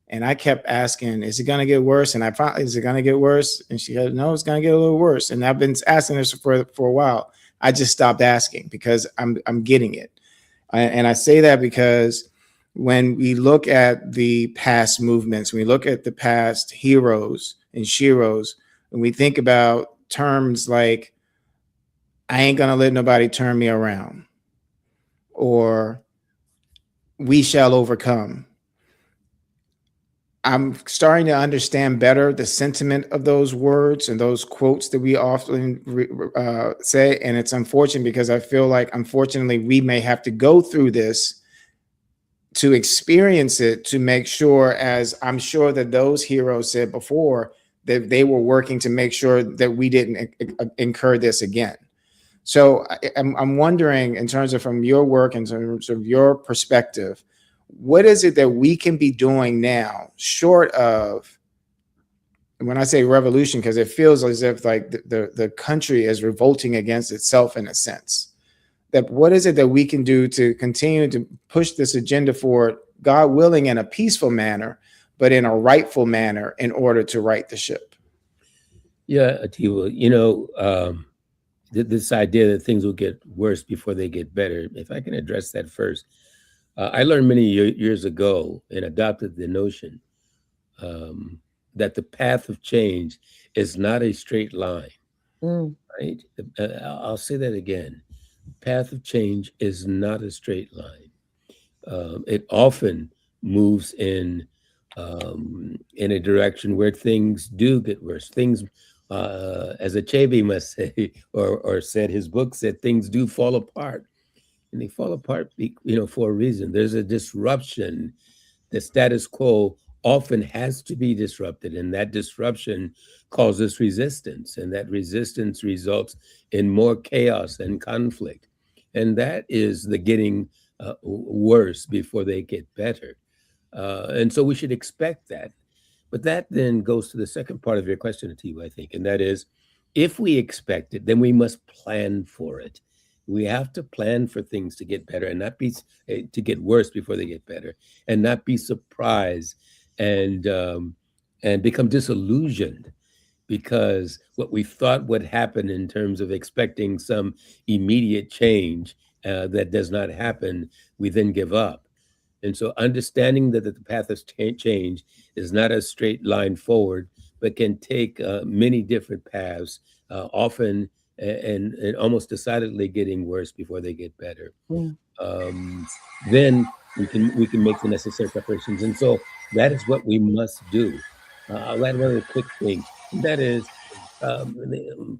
And I kept asking, is it going to get worse? And I finally, is it going to get worse? And she said, no, it's going to get a little worse. And I've been asking this for a while. I just stopped asking because I'm getting it. And I say that because when we look at the past movements, when we look at the past heroes and sheroes, when we think about terms like, I ain't gonna let nobody turn me around. or we shall overcome. I'm starting to understand better the sentiment of those words and those quotes that we often say. And it's unfortunate because I feel like, unfortunately, we may have to go through this to experience it, to make sure, as I'm sure that those heroes said before, that they were working to make sure that we didn't incur this again. So I'm wondering, in terms of from your work, in terms of your perspective, what is it that we can be doing now, short of, when I say revolution, because it feels as if like the country is revolting against itself in a sense, that what is it that we can do to continue to push this agenda forward, God willing, in a peaceful manner, but in a rightful manner, in order to right the ship? Yeah, Atiwa, you know, this idea that things will get worse before they get better, if I can address that first. I learned many years ago and adopted the notion that the path of change is not a straight line, right? I'll say that again. Path of change is not a straight line. It often moves in a direction where things do get worse. Things, as Achebe must say, or said, his book said, things do fall apart. And they fall apart, for a reason. There's a disruption. The status quo often has to be disrupted, and that disruption causes resistance, and that resistance results in more chaos and conflict. And that is the getting worse before they get better. And so we should expect that. But that then goes to the second part of your question, Atiwa, I think, and that is, if we expect it, then we must plan for it. We have to plan for things to get better and not be to get worse before they get better, and not be surprised and become disillusioned because what we thought would happen in terms of expecting some immediate change that does not happen, we then give up. And so understanding that the path of change is not a straight line forward, but can take many different paths, often and almost decidedly getting worse before they get better. Then we can make the necessary preparations. And so that is what we must do. I'll add one quick thing. That is,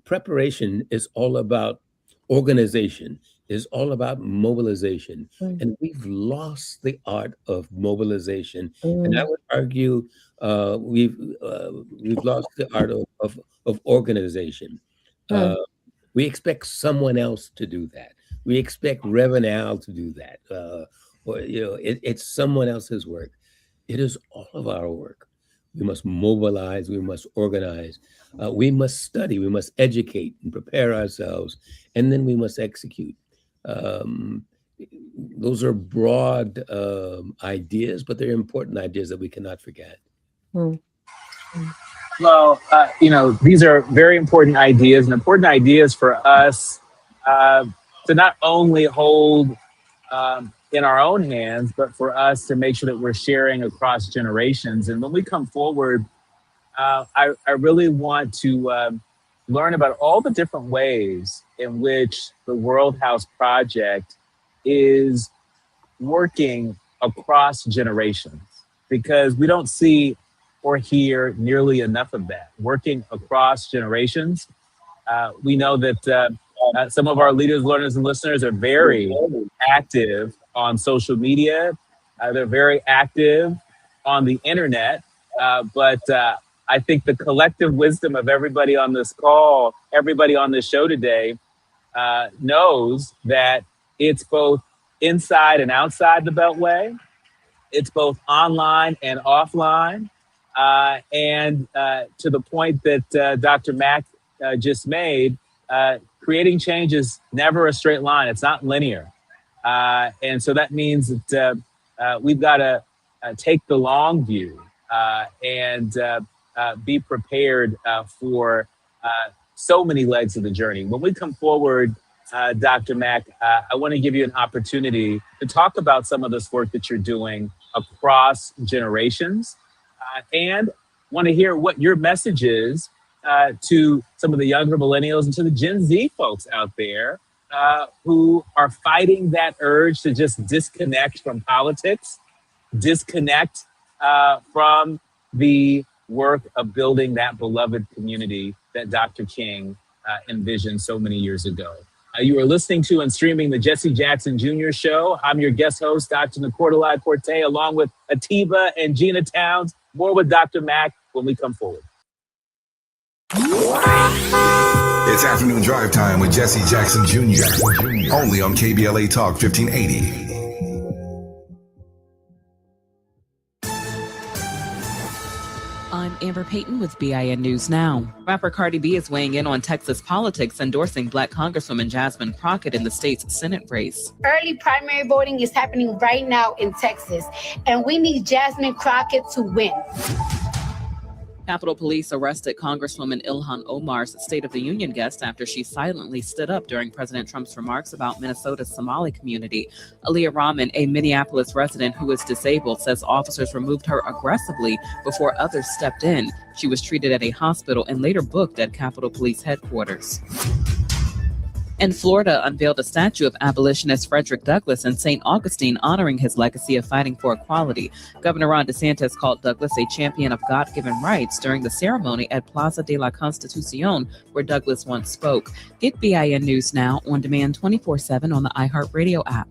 preparation is all about organization, is all about mobilization. And we've lost the art of mobilization. And I would argue we've lost the art of organization. We expect someone else to do that. We expect Reverend Al to do that. It's someone else's work. It is all of our work. We must mobilize, we must organize, we must study, we must educate and prepare ourselves, and then we must execute. Those are broad ideas, but they're important ideas that we cannot forget. Well, these are very important ideas, and important ideas for us to not only hold in our own hands, but for us to make sure that we're sharing across generations. And when we come forward, I really want to learn about all the different ways in which the World House Project is working across generations, because we don't see or hear nearly enough of that, working across generations. We know that some of our leaders, learners, and listeners are very active on social media. They're very active on the internet, but I think the collective wisdom of everybody on this call, everybody on this show today, knows that it's both inside and outside the Beltway. It's both online and offline. And to the point that Dr. Mack just made, creating change is never a straight line. It's not linear. And so that means that we've got to take the long view and be prepared for so many legs of the journey. When we come forward, Dr. Mack, I want to give you an opportunity to talk about some of this work that you're doing across generations, and want to hear what your message is to some of the younger millennials and to the Gen Z folks out there who are fighting that urge to just disconnect from politics, disconnect from the work of building that beloved community that Dr. King envisioned so many years ago. You are listening to and streaming the Jesse Jackson Jr. Show. I'm your guest host, Dr. Nicordelai Porte, along with Atiba and Gina Towns. More with Dr. Mack when we come forward. It's afternoon drive time with Jesse Jackson Jr. Only on KBLA Talk 1580. I'm Amber Payton with BIN News Now. Rapper Cardi B is weighing in on Texas politics, endorsing Black Congresswoman Jasmine Crockett in the state's Senate race. Early primary voting is happening right now in Texas, and we need Jasmine Crockett to win. Capitol Police arrested Congresswoman Ilhan Omar's State of the Union guest after she silently stood up during President Trump's remarks about Minnesota's Somali community. Aaliyah Rahman, a Minneapolis resident who is disabled, says officers removed her aggressively before others stepped in. She was treated at a hospital and later booked at Capitol Police headquarters. And Florida unveiled a statue of abolitionist Frederick Douglass in St. Augustine, honoring his legacy of fighting for equality. Governor Ron DeSantis called Douglass a champion of God-given rights during the ceremony at Plaza de la Constitucion, where Douglass once spoke. Get BIN News Now on demand 24/7 on the iHeartRadio app.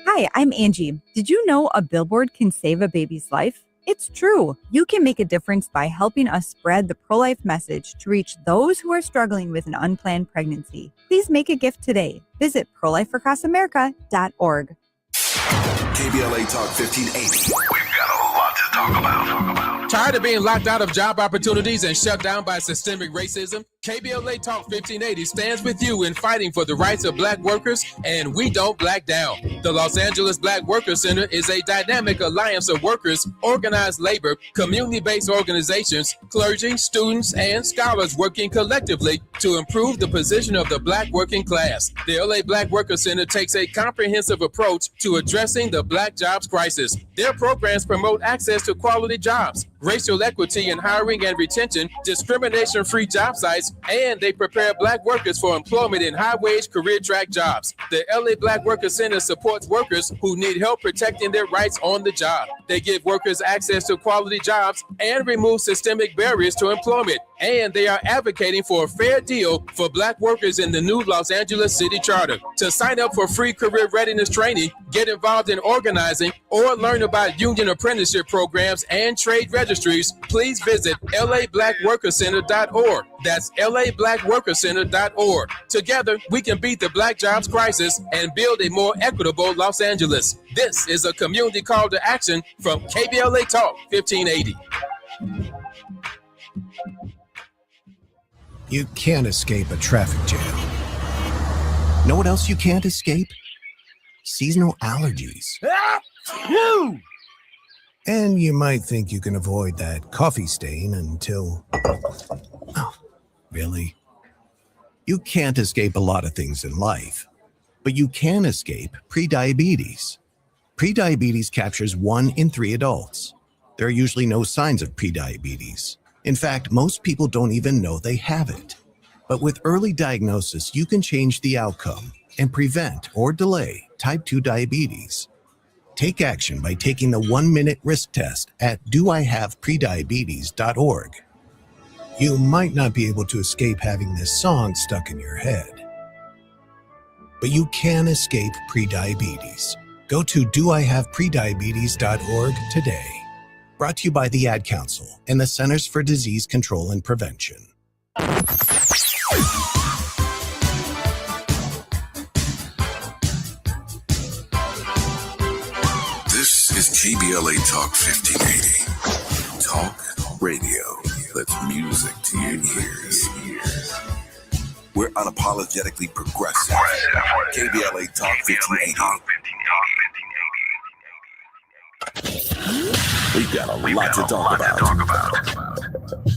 Hi, I'm Angie. Did you know a billboard can save a baby's life? It's true. You can make a difference by helping us spread the pro-life message to reach those who are struggling with an unplanned pregnancy. Please make a gift today. Visit prolifeforacrossamerica.org. KBLA Talk 1580. We've got a lot to talk about. Tired of being locked out of job opportunities and shut down by systemic racism? KBLA Talk 1580 stands with you in fighting for the rights of Black workers, and we don't black down. The Los Angeles Black Workers Center is a dynamic alliance of workers, organized labor, community-based organizations, clergy, students, and scholars working collectively to improve the position of the Black working class. The LA Black Workers Center takes a comprehensive approach to addressing the Black jobs crisis. Their programs promote access to quality jobs, racial equity in hiring and retention, discrimination-free job sites, and they prepare Black workers for employment in high-wage career track jobs. The LA Black Workers Center supports workers who need help protecting their rights on the job. They give workers access to quality jobs and remove systemic barriers to employment. And they are advocating for a fair deal for Black workers in the new Los Angeles City Charter. To sign up for free career readiness training, get involved in organizing, or learn about union apprenticeship programs and trade registries, please visit lablackworkercenter.org. That's lablackworkercenter.org. Together, we can beat the Black jobs crisis and build a more equitable Los Angeles. This is a community call to action from KBLA Talk 1580. You can't escape a traffic jam. Know what else you can't escape? Seasonal allergies. And you might think you can avoid that coffee stain until... Oh, really? You can't escape a lot of things in life, but you can escape prediabetes. Prediabetes captures 1 in 3 adults. There are usually no signs of prediabetes. In fact, most people don't even know they have it. But with early diagnosis, you can change the outcome and prevent or delay type 2 diabetes. Take action by taking the 1-minute risk test at doihaveprediabetes.org. You might not be able to escape having this song stuck in your head, but you can escape prediabetes. Go to doihaveprediabetes.org today. Brought to you by the Ad Council and the Centers for Disease Control and Prevention. This is KBLA Talk 1580. Talk radio that's music to your ears. We're unapologetically progressive. KBLA Talk 1580. We've got a lot to talk about.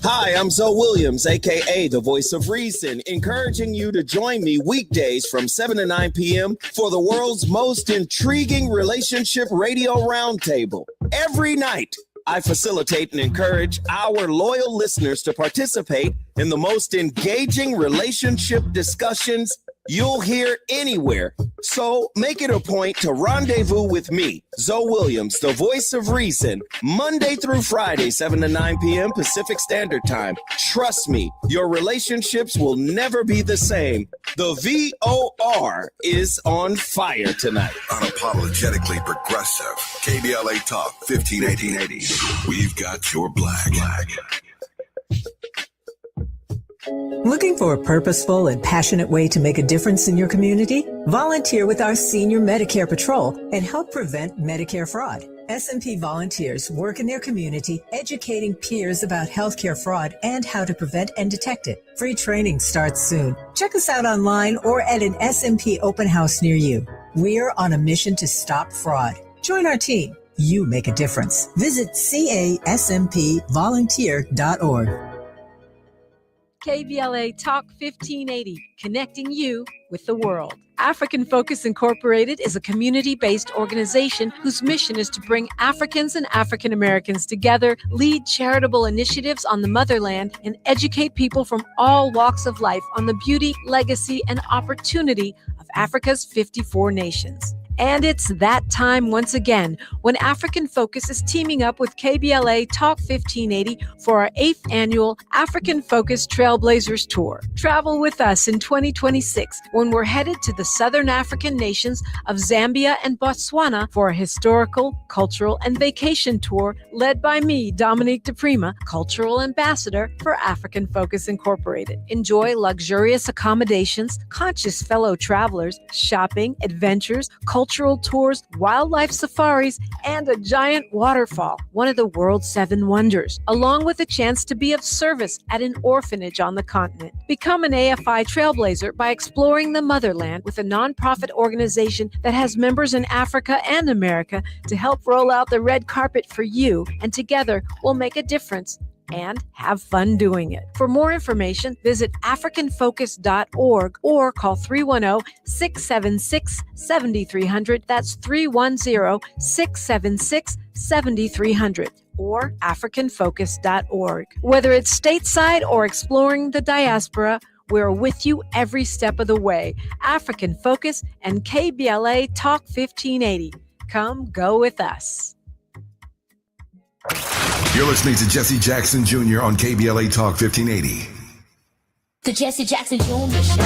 Hi, I'm Zoe Williams, aka the Voice of Reason, encouraging you to join me weekdays from 7 to 9 p.m. for the world's most intriguing relationship radio roundtable. Every night, I facilitate and encourage our loyal listeners to participate in the most engaging relationship discussions you'll hear anywhere. So make it a point to rendezvous with me, Zoe Williams, the voice of reason, Monday through Friday, 7 to 9 p.m. Pacific Standard Time. Trust me, your relationships will never be the same. The VOR is on fire tonight. Unapologetically progressive. KBLA Talk 1580. We've got your black. Looking for a purposeful and passionate way to make a difference in your community? Volunteer with our Senior Medicare Patrol and help prevent Medicare fraud. SMP volunteers work in their community educating peers about healthcare fraud and how to prevent and detect it. Free training starts soon. Check us out online or at an SMP open house near you. We're on a mission to stop fraud. Join our team. You make a difference. Visit caspvolunteer.org. KBLA Talk 1580, connecting you with the world. African Focus Incorporated is a community-based organization whose mission is to bring Africans and African Americans together, lead charitable initiatives on the motherland, and educate people from all walks of life on the beauty, legacy, and opportunity of Africa's 54 nations. And it's that time once again when African Focus is teaming up with KBLA Talk 1580 for our 8th annual African Focus Trailblazers Tour. Travel with us in 2026 when we're headed to the Southern African nations of Zambia and Botswana for a historical, cultural, and vacation tour led by me, Dominique DePrima, Cultural Ambassador for African Focus Incorporated. Enjoy luxurious accommodations, conscious fellow travelers, shopping, adventures, cultural tours, wildlife safaris, and a giant waterfall, one of the world's 7 wonders, along with a chance to be of service at an orphanage on the continent. Become an AFI trailblazer by exploring the motherland with a nonprofit organization that has members in Africa and America to help roll out the red carpet for you, and together we'll make a difference and have fun doing it. For more information, visit africanfocus.org or call 310-676-7300. That's 310-676-7300 or africanfocus.org. Whether it's stateside or exploring the diaspora, we're with you every step of the way. African Focus and KBLA Talk 1580. Come go with us. You're listening to Jesse Jackson Jr. on KBLA Talk 1580. The Jesse Jackson Jr. Show.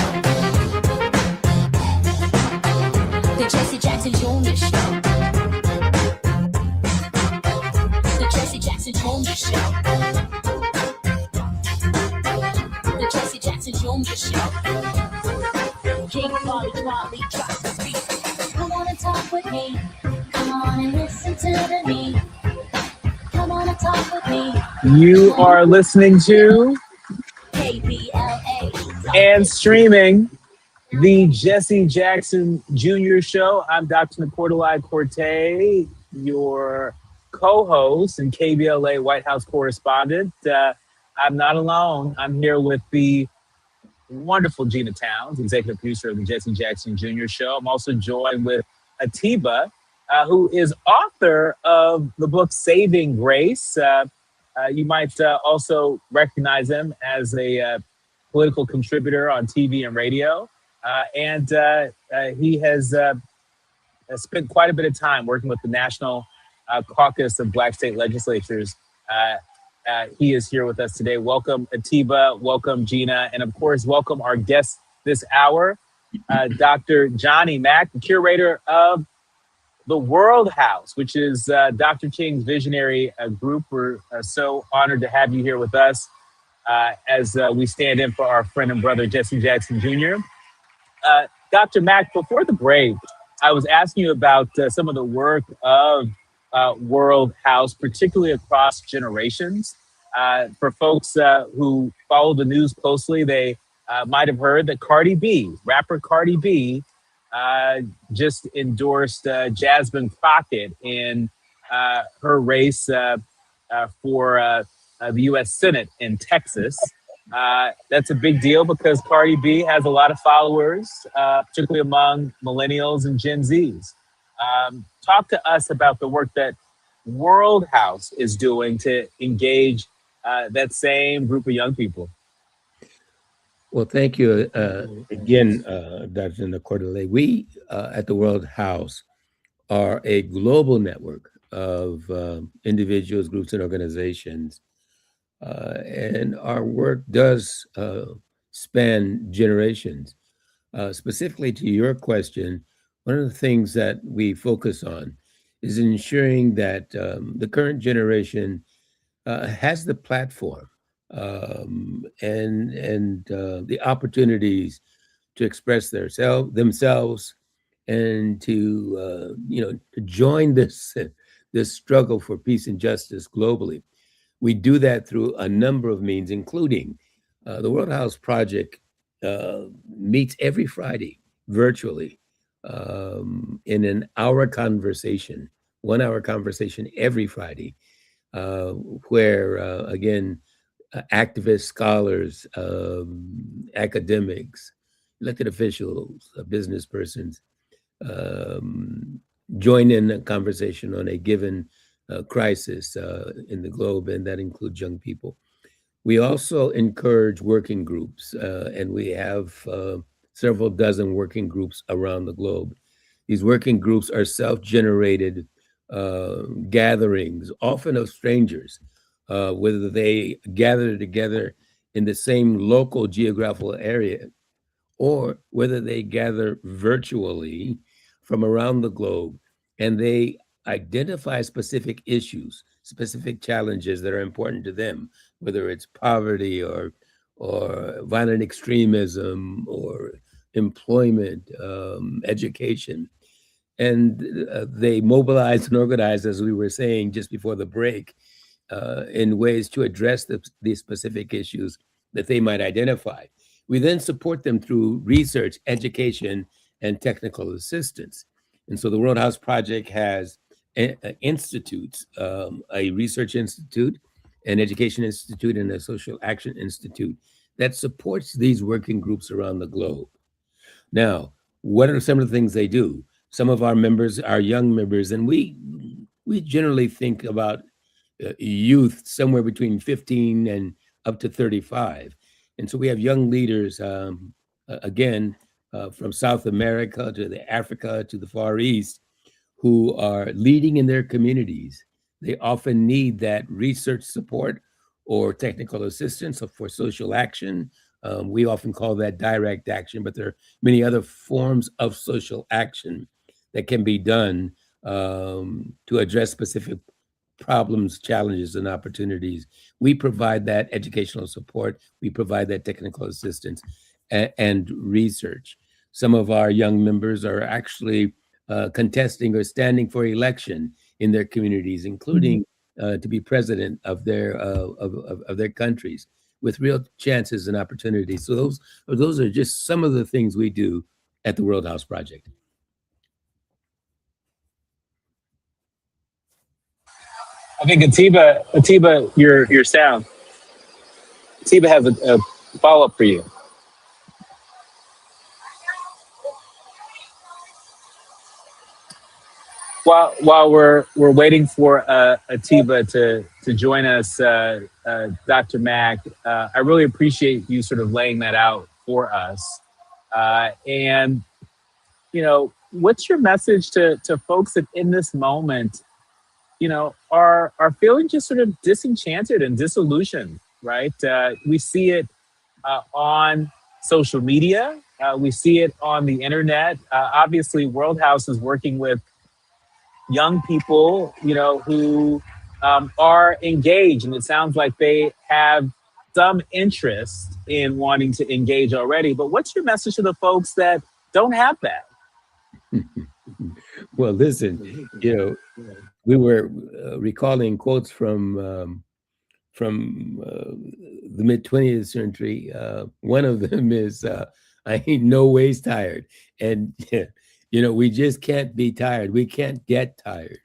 The Jesse Jackson Jr. Show. The Jesse Jackson Jr. Show. The Jesse Jackson Jr. Show. King Polly drops the beat. Come on and talk with me. Come on and listen to the beat. Come on and talk with me. You are listening to KBLA and streaming the Jesse Jackson Jr. Show. I'm Dr. Nicordelai Corte, your co-host and KBLA White House correspondent. I'm not alone. I'm here with the wonderful Gina Towns, executive producer of the Jesse Jackson Jr. Show. I'm also joined with Atiba, who is author of the book Saving Grace. You might also recognize him as a political contributor on TV and radio. And he has spent quite a bit of time working with the National Caucus of Black State Legislatures. He is here with us today. Welcome, Atiba. Welcome, Gina. And of course, welcome our guest this hour, Dr. Johnny Mack, the curator of the World House, which is Dr. King's visionary group. We're so honored to have you here with us as we stand in for our friend and brother, Jesse Jackson Jr. Dr. Mack, before the break, I was asking you about some of the work of World House, particularly across generations. For folks who follow the news closely, they might have heard that rapper Cardi B, just endorsed Jasmine Crockett in her race for the U.S. Senate in Texas. That's a big deal because Cardi B has a lot of followers, particularly among millennials and Gen Zs. Talk to us about the work that World House is doing to engage that same group of young people? Well, thank you again, Dr. Nkortule. We at the World House are a global network of individuals, groups, and organizations. And our work does span generations. Specifically to your question, one of the things that we focus on is ensuring that the current generation has the platform and the opportunities to express themselves and to to join this struggle for peace and justice globally. We do that through a number of means, including the World House Project meets every Friday virtually in an hour conversation, 1 hour conversation every Friday, where again, activists, scholars, academics, elected officials, business persons join in a conversation on a given crisis in the globe, and that includes young people. We also encourage working groups, and we have several dozen working groups around the globe. These working groups are self-generated gatherings, often of strangers, whether they gather together in the same local geographical area or whether they gather virtually from around the globe, and they identify specific issues, specific challenges that are important to them, whether it's poverty or violent extremism or employment, education. And they mobilize and organize, as we were saying just before the break, in ways to address these specific issues that they might identify. We then support them through research, education, and technical assistance. And so the World House Project has institutes, a research institute, an education institute, and a social action institute that supports these working groups around the globe. Now, what are some of the things they do? Some of our members are young members, and we generally think about youth somewhere between 15 and up to 35. And so we have young leaders, again, from South America to Africa to the Far East, who are leading in their communities. They often need that research support or technical assistance for social action. We often call that direct action, but there are many other forms of social action that can be done to address specific problems, challenges, and opportunities. We provide that educational support. We provide that technical assistance and research. Some of our young members are actually contesting or standing for election in their communities, including to be president of their countries, with real chances and opportunities. So those are just some of the things we do at the World House Project. I think Atiba, your sound. Atiba has a follow-up for you. While we're waiting for Atiba to join us, Dr. Mack, I really appreciate you sort of laying that out for us. And what's your message to folks that in this moment, are feeling just sort of disenchanted and disillusioned, right? We see it on social media. We see it on the internet. Obviously, World House is working with young people, who are engaged, and it sounds like they have some interest in wanting to engage already. But what's your message to the folks that don't have that? Well, listen, we were recalling quotes from the mid-20th century. One of them is, "I ain't no ways tired," and we just can't be tired. We can't get tired.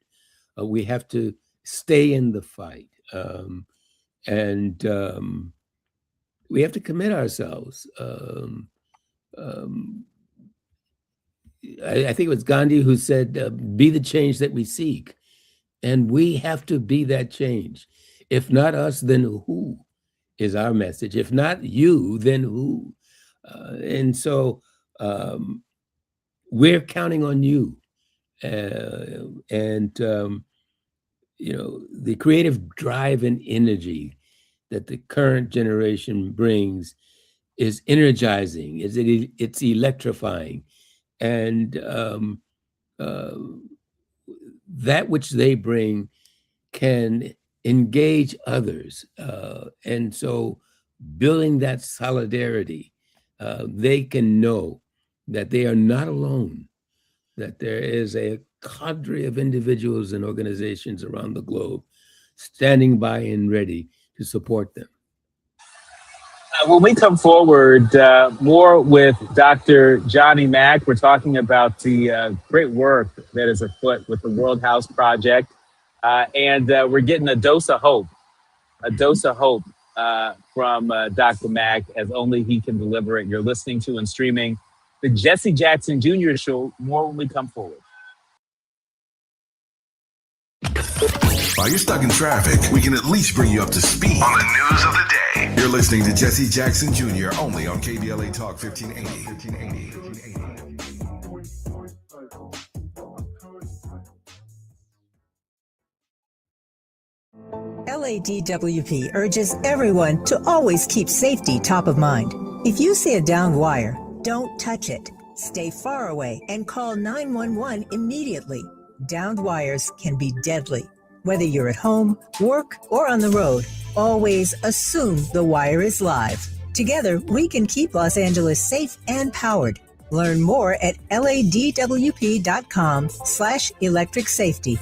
We have to stay in the fight, and we have to commit ourselves. I think it was Gandhi who said, "Be the change that we seek." And we have to be that change. If not us, then who is our message? If not you, then who? And so we're counting on you. You know, the creative drive and energy that the current generation brings is energizing, it's electrifying. And that which they bring can engage others. And so building that solidarity, they can know that they are not alone, that there is a cadre of individuals and organizations around the globe standing by and ready to support them. When we come forward, more with Dr. Johnny Mack, we're talking about the great work that is afoot with the World House Project. And we're getting a dose of hope from Dr. Mack, as only he can deliver it. You're listening to and streaming the Jesse Jackson Jr. Show. More when we come forward. While you're stuck in traffic, we can at least bring you up to speed on the news of the day. You're listening to Jesse Jackson Jr. only on KBLA Talk 1580. LADWP urges everyone to always keep safety top of mind. If you see a downed wire, don't touch it. Stay far away and call 911 immediately. Downed wires can be deadly. Whether you're at home, work, or on the road, always assume the wire is live. Together, we can keep Los Angeles safe and powered. Learn more at ladwp.com/electric safety.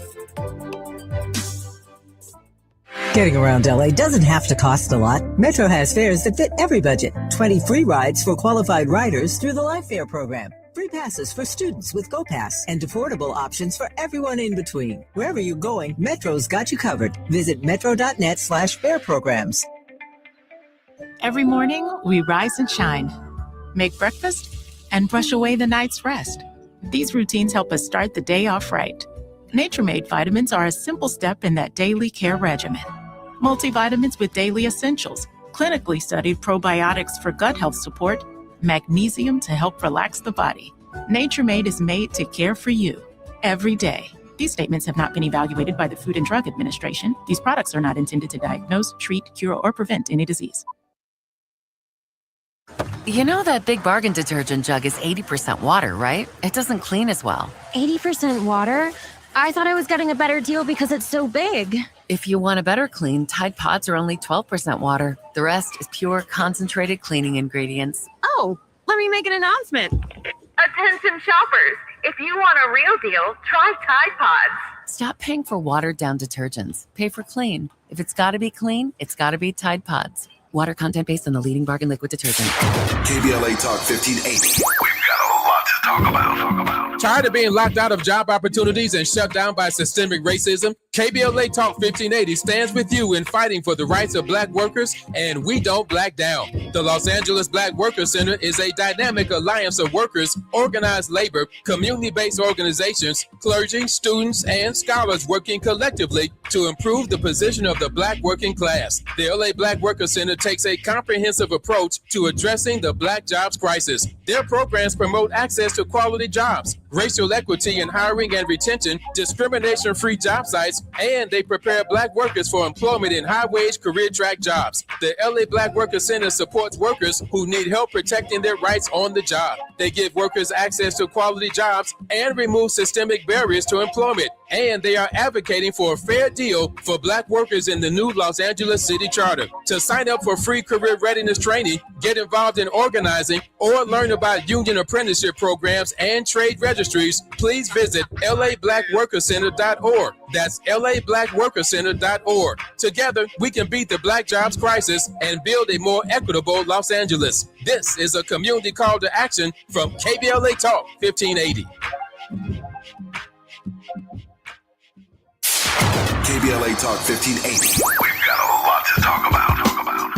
Getting around LA doesn't have to cost a lot. Metro has fares that fit every budget. 20 free rides for qualified riders through the Life Fare program. Free passes for students with GoPass and affordable options for everyone in between. Wherever you're going, Metro's got you covered. Visit metro.net/fare programs. Every morning, we rise and shine, make breakfast, and brush away the night's rest. These routines help us start the day off right. Nature-Made vitamins are a simple step in that daily care regimen. Multivitamins with daily essentials, clinically studied probiotics for gut health support, magnesium to help relax the body. Nature-Made is made to care for you every day. These statements have not been evaluated by the Food and Drug Administration. These products are not intended to diagnose, treat, cure, or prevent any disease. You know that Big Bargain detergent jug is 80% water, right? It doesn't clean as well. 80% water? I thought I was getting a better deal because it's so big. If you want a better clean, Tide Pods are only 12% water. The rest is pure, concentrated cleaning ingredients. Oh, let me make an announcement. Attention shoppers, if you want a real deal, try Tide Pods. Stop paying for watered-down detergents. Pay for clean. If it's got to be clean, it's got to be Tide Pods. Water content based on the leading bargain liquid detergent. KBLA Talk 1580. We've got a lot to talk about. Tired of being locked out of job opportunities and shut down by systemic racism? KBLA Talk 1580 stands with you in fighting for the rights of Black workers, and we don't black down. The Los Angeles Black Workers Center is a dynamic alliance of workers, organized labor, community-based organizations, clergy, students, and scholars working collectively to improve the position of the Black working class. The LA Black Workers Center takes a comprehensive approach to addressing the Black jobs crisis. Their programs promote access to quality jobs, racial equity in hiring and retention, discrimination-free job sites, and they prepare Black workers for employment in high-wage career track jobs. The LA Black Workers Center supports workers who need help protecting their rights on the job. They give workers access to quality jobs and remove systemic barriers to employment. And they are advocating for a fair deal for Black workers in the new Los Angeles City Charter. To sign up for free career readiness training, get involved in organizing, or learn about union apprenticeship programs and trade registries, please visit lablackworkercenter.org. That's lablackworkercenter.org. Together, we can beat the Black jobs crisis and build a more equitable Los Angeles. This is a community call to action from KBLA Talk 1580. KBLA Talk 1580. We've got a lot to talk about.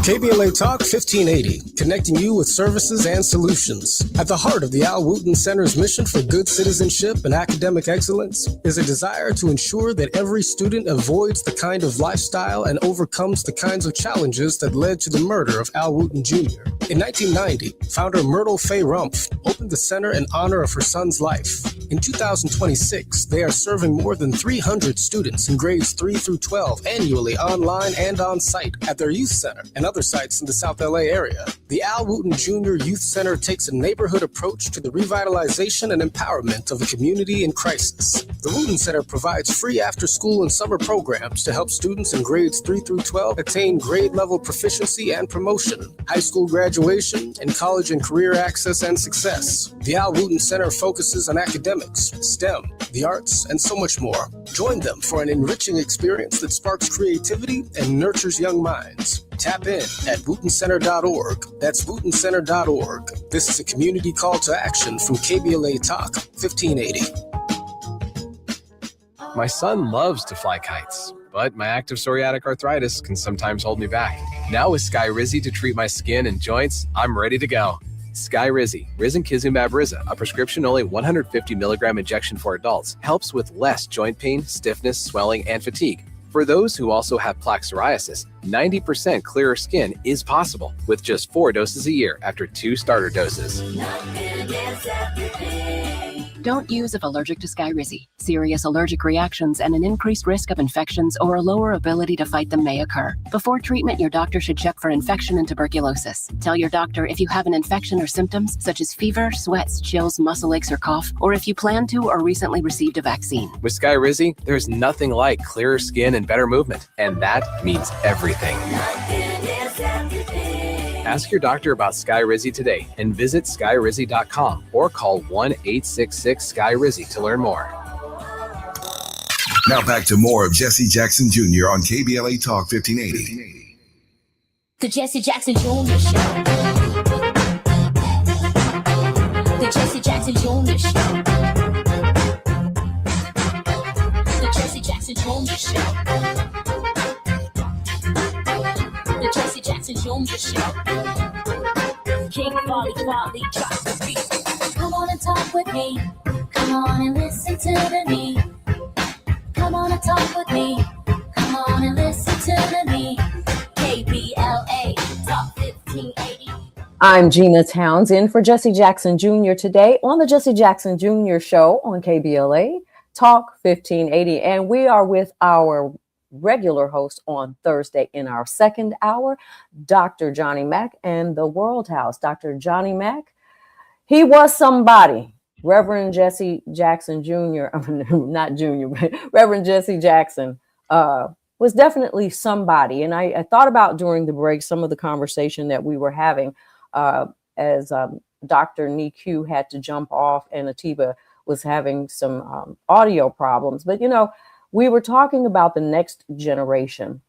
KBLA Talk 1580, connecting you with services and solutions. At the heart of the Al Wooten Center's mission for good citizenship and academic excellence is a desire to ensure that every student avoids the kind of lifestyle and overcomes the kinds of challenges that led to the murder of Al Wooten Jr. In 1990, founder Myrtle Fay Rumpf opened the center in honor of her son's life. In 2026, they are serving more than 300 students in grades 3 through 12 annually online and on site at their youth center and other sites in the South LA area. The Al Wooten Jr. Youth Center takes a neighborhood approach to the revitalization and empowerment of a community in crisis. The Wooten Center provides free after-school and summer programs to help students in grades 3 through 12 attain grade-level proficiency and promotion, high school graduation, and college and career access and success. The Al Wooten Center focuses on academics, STEM, the arts, and so much more. Join them for an enriching experience that sparks creativity and nurtures young minds. Tap in at WootenCenter.org. That's WootenCenter.org. This is a community call to action from KBLA Talk 1580. My son loves to fly kites, but my active psoriatic arthritis can sometimes hold me back. Now with Skyrizi to treat my skin and joints, I'm ready to go. Skyrizi, Risankizumab Riza, a prescription-only 150 milligram injection for adults, helps with less joint pain, stiffness, swelling, and fatigue. For those who also have plaque psoriasis, 90% clearer skin is possible with just 4 doses a year after 2 starter doses. Don't use if allergic to Skyrizi. Serious allergic reactions and an increased risk of infections or a lower ability to fight them may occur. Before treatment, your doctor should check for infection and tuberculosis. Tell your doctor if you have an infection or symptoms such as fever, sweats, chills, muscle aches, or cough, or if you plan to or recently received a vaccine. With Skyrizi, there's nothing like clearer skin and better movement, and that means everything. Ask your doctor about Skyrizi today and visit skyrizi.com or call 1-866-SKY-RIZZI to learn more. Now back to more of Jesse Jackson Jr. on KBLA Talk 1580. The Jesse Jackson Jr. Show. The Jesse Jackson Jr. Show. The Jesse Jackson Jr. Show. The Jesse Jackson Jr. Show. King Volley, drop the beat. Come on and talk with me. Come on and listen to the me. Come on and talk with me. Come on and listen to the me. KBLA Talk 1580. I'm Gina Towns in for Jesse Jackson Jr. today on the Jesse Jackson Jr. Show on KBLA Talk 1580. And we are with our regular host on Thursday in our second hour, Dr. Johnny Mack and the World House. Dr. Johnny Mack, he was somebody. Reverend Jesse Jackson Jr., not Junior, but Reverend Jesse Jackson was definitely somebody. And I thought about during the break some of the conversation that we were having as Dr. Niku had to jump off and Atiba was having some audio problems. But, you know, we were talking about the next generation.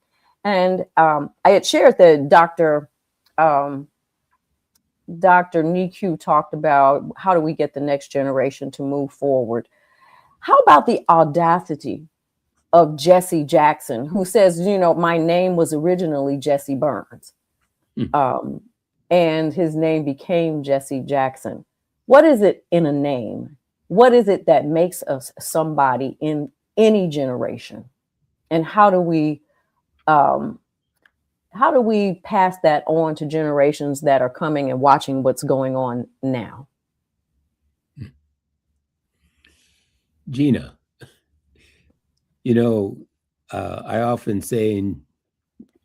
And I had shared that Dr. Niku talked about how do we get the next generation to move forward. How about the audacity of Jesse Jackson, who says, you know, my name was originally Jesse Burns, and his name became Jesse Jackson. What is it in a name? What is it that makes us somebody in any generation? And how do we pass that on to generations that are coming and watching what's going on now? Gina, you know, I often say, and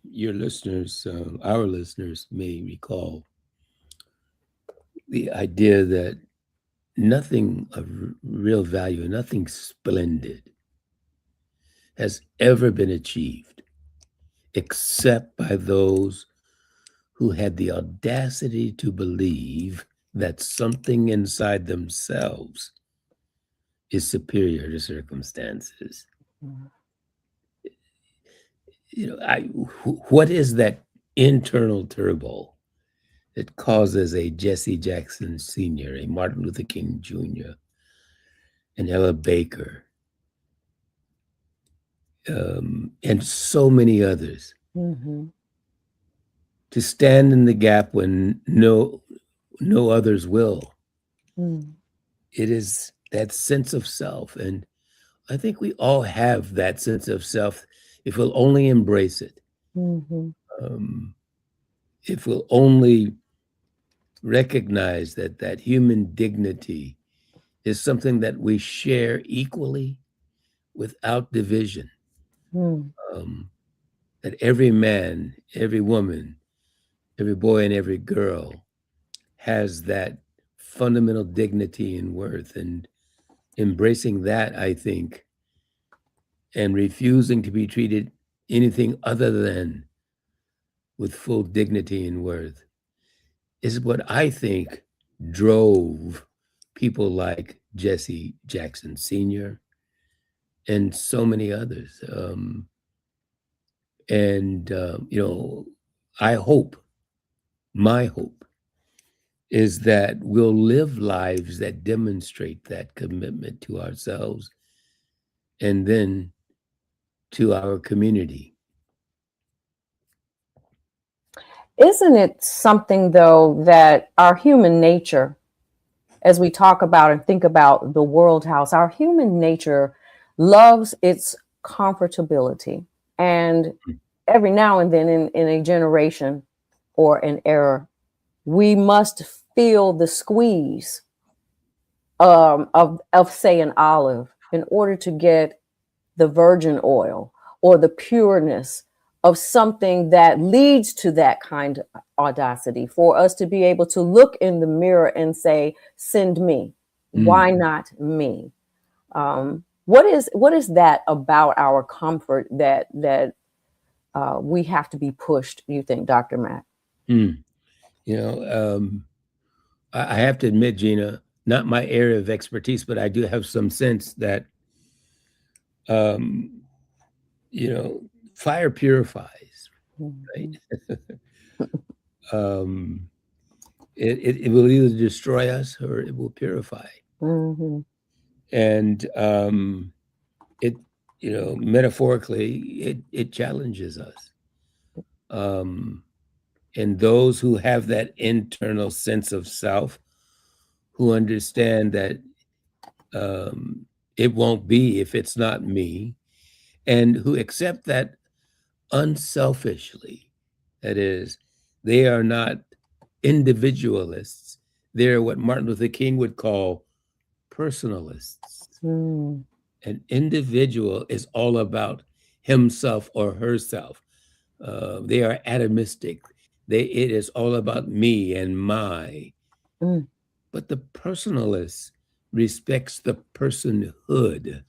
your listeners, our listeners may recall, the idea that nothing of real value, nothing splendid has ever been achieved except by those who had the audacity to believe that something inside themselves is superior to circumstances. You know, what is that internal turbo that causes a Jesse Jackson Sr., a Martin Luther King Jr., and Ella Baker, and so many others, to stand in the gap when no others will. It is that sense of self. And I think we all have that sense of self if we'll only embrace it. If we'll only recognize that human dignity is something that we share equally without division. That every man, every woman, every boy and every girl has that fundamental dignity and worth, and embracing that, I think, and refusing to be treated anything other than with full dignity and worth is what I think drove people like Jesse Jackson Sr. and so many others. I hope, my hope is that we'll live lives that demonstrate that commitment to ourselves and then to our community. Isn't it something, though, that our human nature, as we talk about and think about the World House, our human nature loves its comfortability. And every now and then in a generation or an era, we must feel the squeeze of say, an olive in order to get the virgin oil or the pureness of something that leads to that kind of audacity, for us to be able to look in the mirror and say, send me. Why not me? What is that about our comfort that we have to be pushed, you think, Dr. Mack? I have to admit, Gina, not my area of expertise, but I do have some sense that, fire purifies, right? It will either destroy us or it will purify. And metaphorically, it challenges us. And those who have that internal sense of self, who understand that it won't be if it's not me, and who accept that unselfishly. That is, they are not individualists. They're what Martin Luther King would call personalists. An individual is all about himself or herself. They are atomistic. It is all about me and my. But the personalist respects the personhood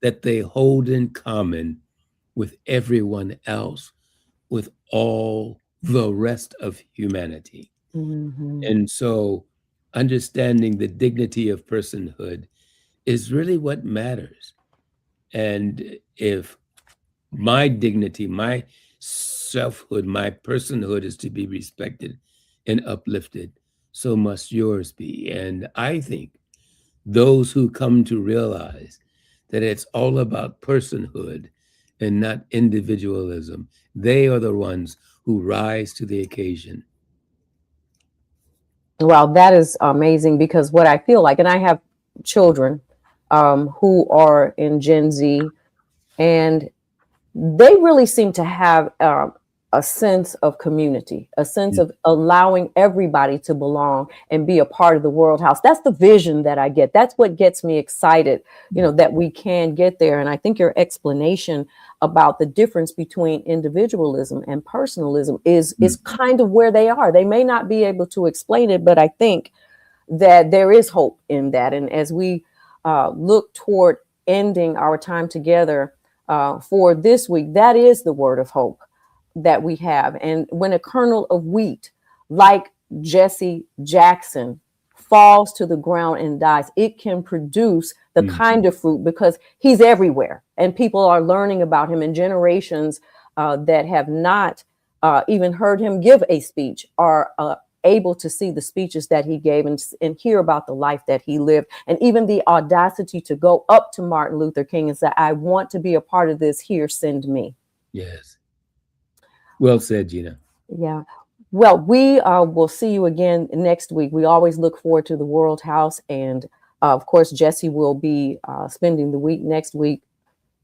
that they hold in common with everyone else, with all the rest of humanity. And so understanding the dignity of personhood is really what matters. And if my dignity, my selfhood, my personhood is to be respected and uplifted, so must yours be. And I think those who come to realize that it's all about personhood and not individualism, they are the ones who rise to the occasion. Well, that is amazing, because what I feel like, and I have children who are in Gen Z, and they really seem to have a sense of community, a sense of allowing everybody to belong and be a part of the World House. That's the vision that I get. That's what gets me excited, that we can get there. And I think your explanation about the difference between individualism and personalism is kind of where they are. They may not be able to explain it, but I think that there is hope in that. And as we look toward ending our time together for this week, that is the word of hope that we have. And when a kernel of wheat, like Jesse Jackson, falls to the ground and dies, it can produce the kind of fruit, because he's everywhere and people are learning about him, and generations that have not even heard him give a speech are able to see the speeches that he gave and hear about the life that he lived, and even the audacity to go up to Martin Luther King and say, I want to be a part of this, here, send me. Yes. Well said, Gina. Yeah. Well, we will see you again next week. We always look forward to the World House. And of course, Jesse will be spending the week next week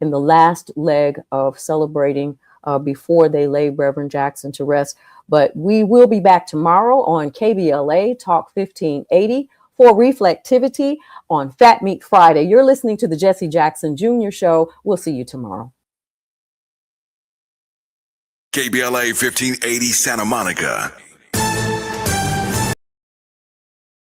in the last leg of celebrating before they lay Reverend Jackson to rest. But we will be back tomorrow on KBLA Talk 1580 for Reflectivity on Fat Meat Friday. You're listening to the Jesse Jackson Jr. Show. We'll see you tomorrow. KBLA 1580 Santa Monica.